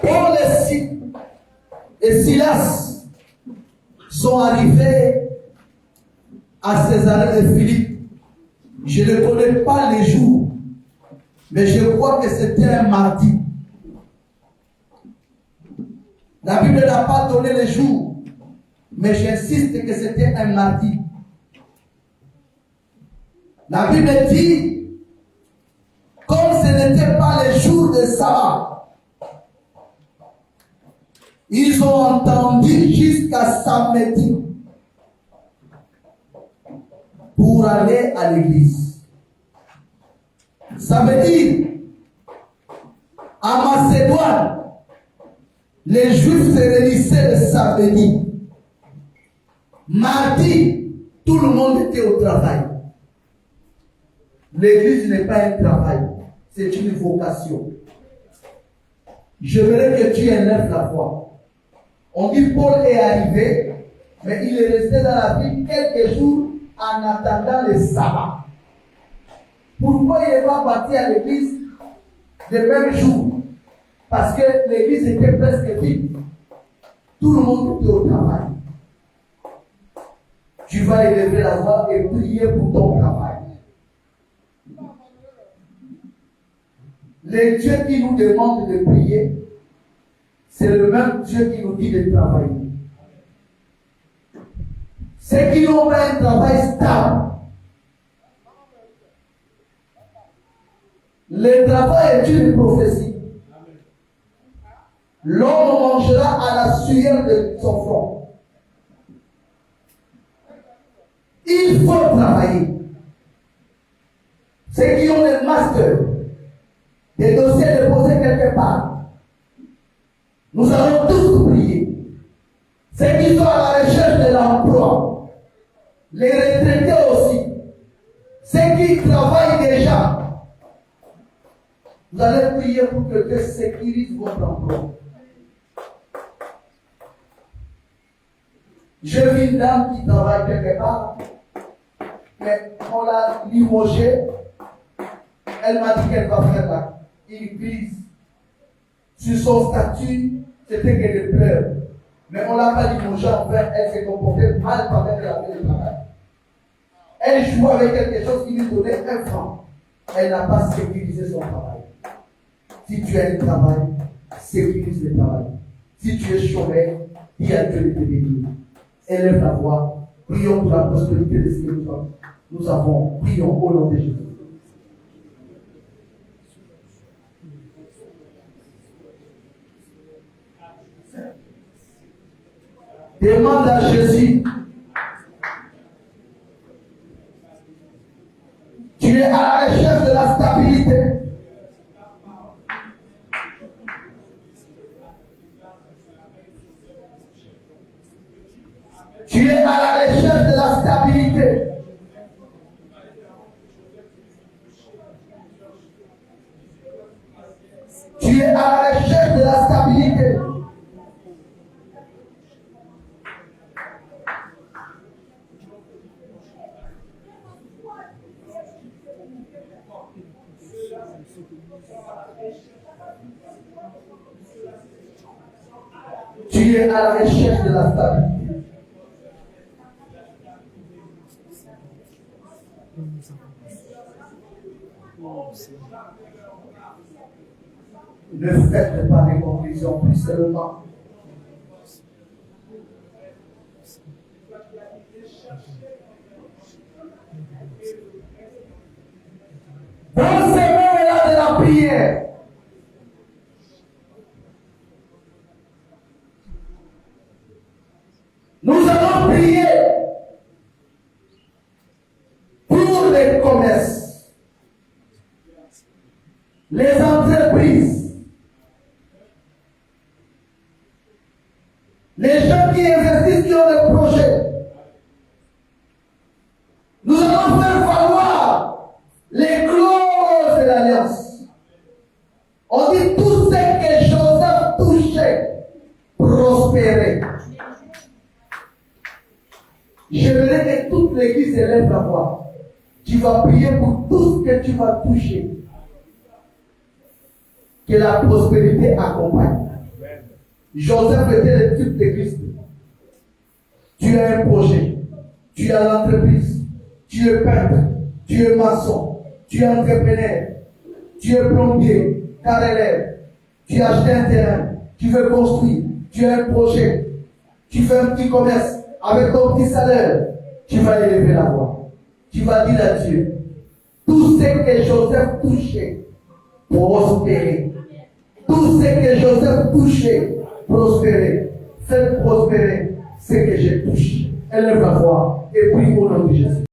Paul et Silas sont arrivés à Césarée de Philippe. Je ne connais pas les jours, mais je crois que c'était un mardi. La Bible n'a pas donné les jours, mais j'insiste que c'était un mardi. La Bible dit, comme ce n'était pas les jours de sabbat, ils ont entendu jusqu'à samedi pour aller à l'église. Ça veut dire, à Macédoine, les Juifs se réunissaient le samedi. Mardi, tout le monde était au travail. L'église n'est pas un travail, c'est une vocation. Je voudrais que tu élèves la foi. On dit Paul est arrivé, mais il est resté dans la ville quelques jours en attendant le sabbat. Pourquoi il n'est pas parti à l'église le même jour? Parce que l'église était presque vide. Tout le monde était au travail. Tu vas élever la voix et prier pour ton travail. Le Dieu qui nous demande de prier, c'est le même Dieu qui nous dit de travailler. Ceux qui n'ont pas un travail stable, le travail est une prophétie. L'homme mangera à la sueur de son front. Il faut travailler. Ceux qui ont des masters, des dossiers déposés quelque part, nous allons tous prier. Ceux qui sont à la recherche de l'emploi, qui travaillent déjà, vous allez prier pour que Dieu sécurise votre emploi. J'ai vu une dame qui travaille quelque part, mais on l'a limogée. Elle m'a dit qu'elle va faire une crise. Sur son statut, c'était qu'elle pleure. Mais on ne l'a pas limogée en fait, elle s'est comportée mal pendant qu'elle avait le travail. Elle jouait avec quelque chose qui lui donnait 1 franc. Elle n'a pas sécurisé son travail. Si tu as un travail, sécurise le travail. Si tu es chômeur, dis à Dieu de te bénir. Élève la voix. Prions pour la prospérité de ce que nous avons. Prions au nom de Jésus. Demande à Jésus. Tu es à la recherche de la stabilité. Tu es à la recherche de la stabilité. Tu es à la recherche de la stabilité. Tu es à la recherche de la stabilité. Ne faites pas des conclusions plus seulement. Dans ces moments-là de la prière, nous allons prier pour les commerces, les entreprises, les gens qui investissent qui ont des projets. Nous allons faire valoir les clauses de l'alliance. On dit tout ce que Joseph touchait, prospérait. J'aimerais que toute l'église élève la voix. Tu vas prier pour tout ce que tu vas toucher. Que la prospérité accompagne. Joseph était le type de Christ. Tu as un projet, tu as l'entreprise, tu es peintre, tu es maçon, tu es entrepreneur, tu es plombier, carreleur, tu as acheté un terrain, tu veux construire, tu as un projet, tu fais un petit commerce avec ton petit salaire, tu vas élever la voix. Tu vas dire à Dieu, tout ce que Joseph touchait, prospérer. Tout ce que Joseph touchait, prospérer. Faites prospérer ce que je touche. Élève la voix et prie au nom de Jésus.